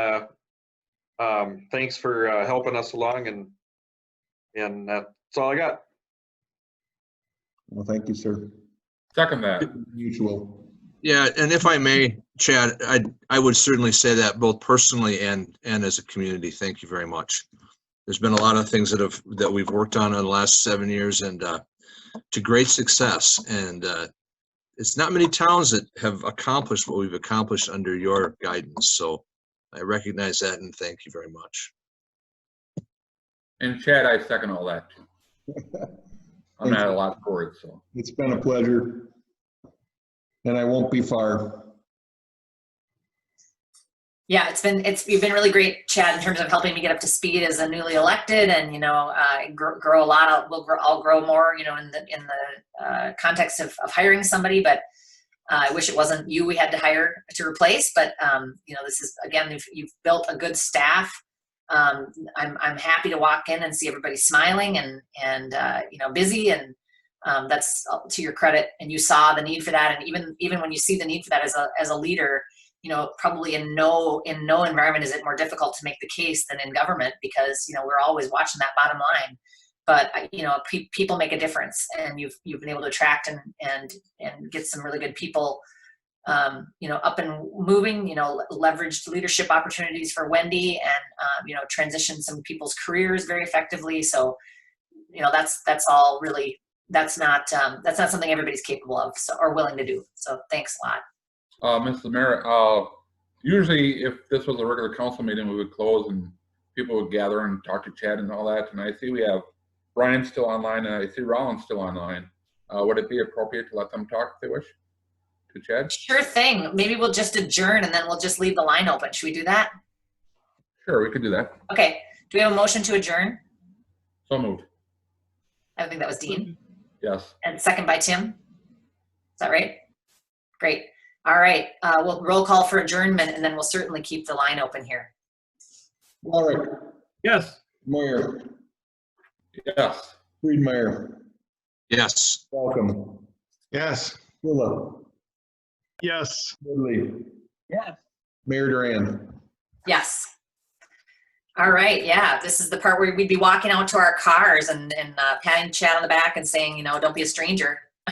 thanks for helping us along, and that's all I got. Well, thank you, sir. Second that. Mutual. Yeah, and if I may, Chad, I would certainly say that both personally and as a community. Thank you very much. There's been a lot of things that we've worked on in the last 7 years, and to great success. And it's not many towns that have accomplished what we've accomplished under your guidance. So I recognize that and thank you very much. And Chad, I second all that too. I'm not a lot for it, so. It's been a pleasure. And I won't be far. Yeah, you've been really great, Chad, in terms of helping me get up to speed as a newly elected, and grow a lot. I'll grow more, in the context of hiring somebody. But I wish it wasn't you we had to hire to replace. But this is, again, you've built a good staff. I'm happy to walk in and see everybody smiling and busy, and that's to your credit. And you saw the need for that, and even when you see the need for that as a leader, probably in no environment is it more difficult to make the case than in government, because we're always watching that bottom line. But people make a difference, and you've been able to attract and get some really good people up and moving, leveraged leadership opportunities for Wendy, and transition some people's careers very effectively. So that's all really, that's not something everybody's capable of, or willing to do. So thanks a lot. Mr. Mayor, usually if this was a regular council meeting, we would close and people would gather and talk to Chad and all that. And I see we have Brian still online, and I see Rollins still online. Would it be appropriate to let them talk if they wish to Chad? Sure thing. Maybe we'll just adjourn and then we'll just leave the line open. Should we do that? Sure, we could do that. Okay. Do we have a motion to adjourn? So moved. I think that was Dean. Yes. And second by Tim. Is that right? Great. All right. We'll roll call for adjournment, and then we'll certainly keep the line open here. Warwick. Yes. Moyer. Yes. Friedmeier. Yes. Welcome. Yes. Willa. Yes. Woodley. Yes. Mayor Duran. Yes. All right. Yeah. This is the part where we'd be walking out to our cars and patting Chad on the back and saying, don't be a stranger.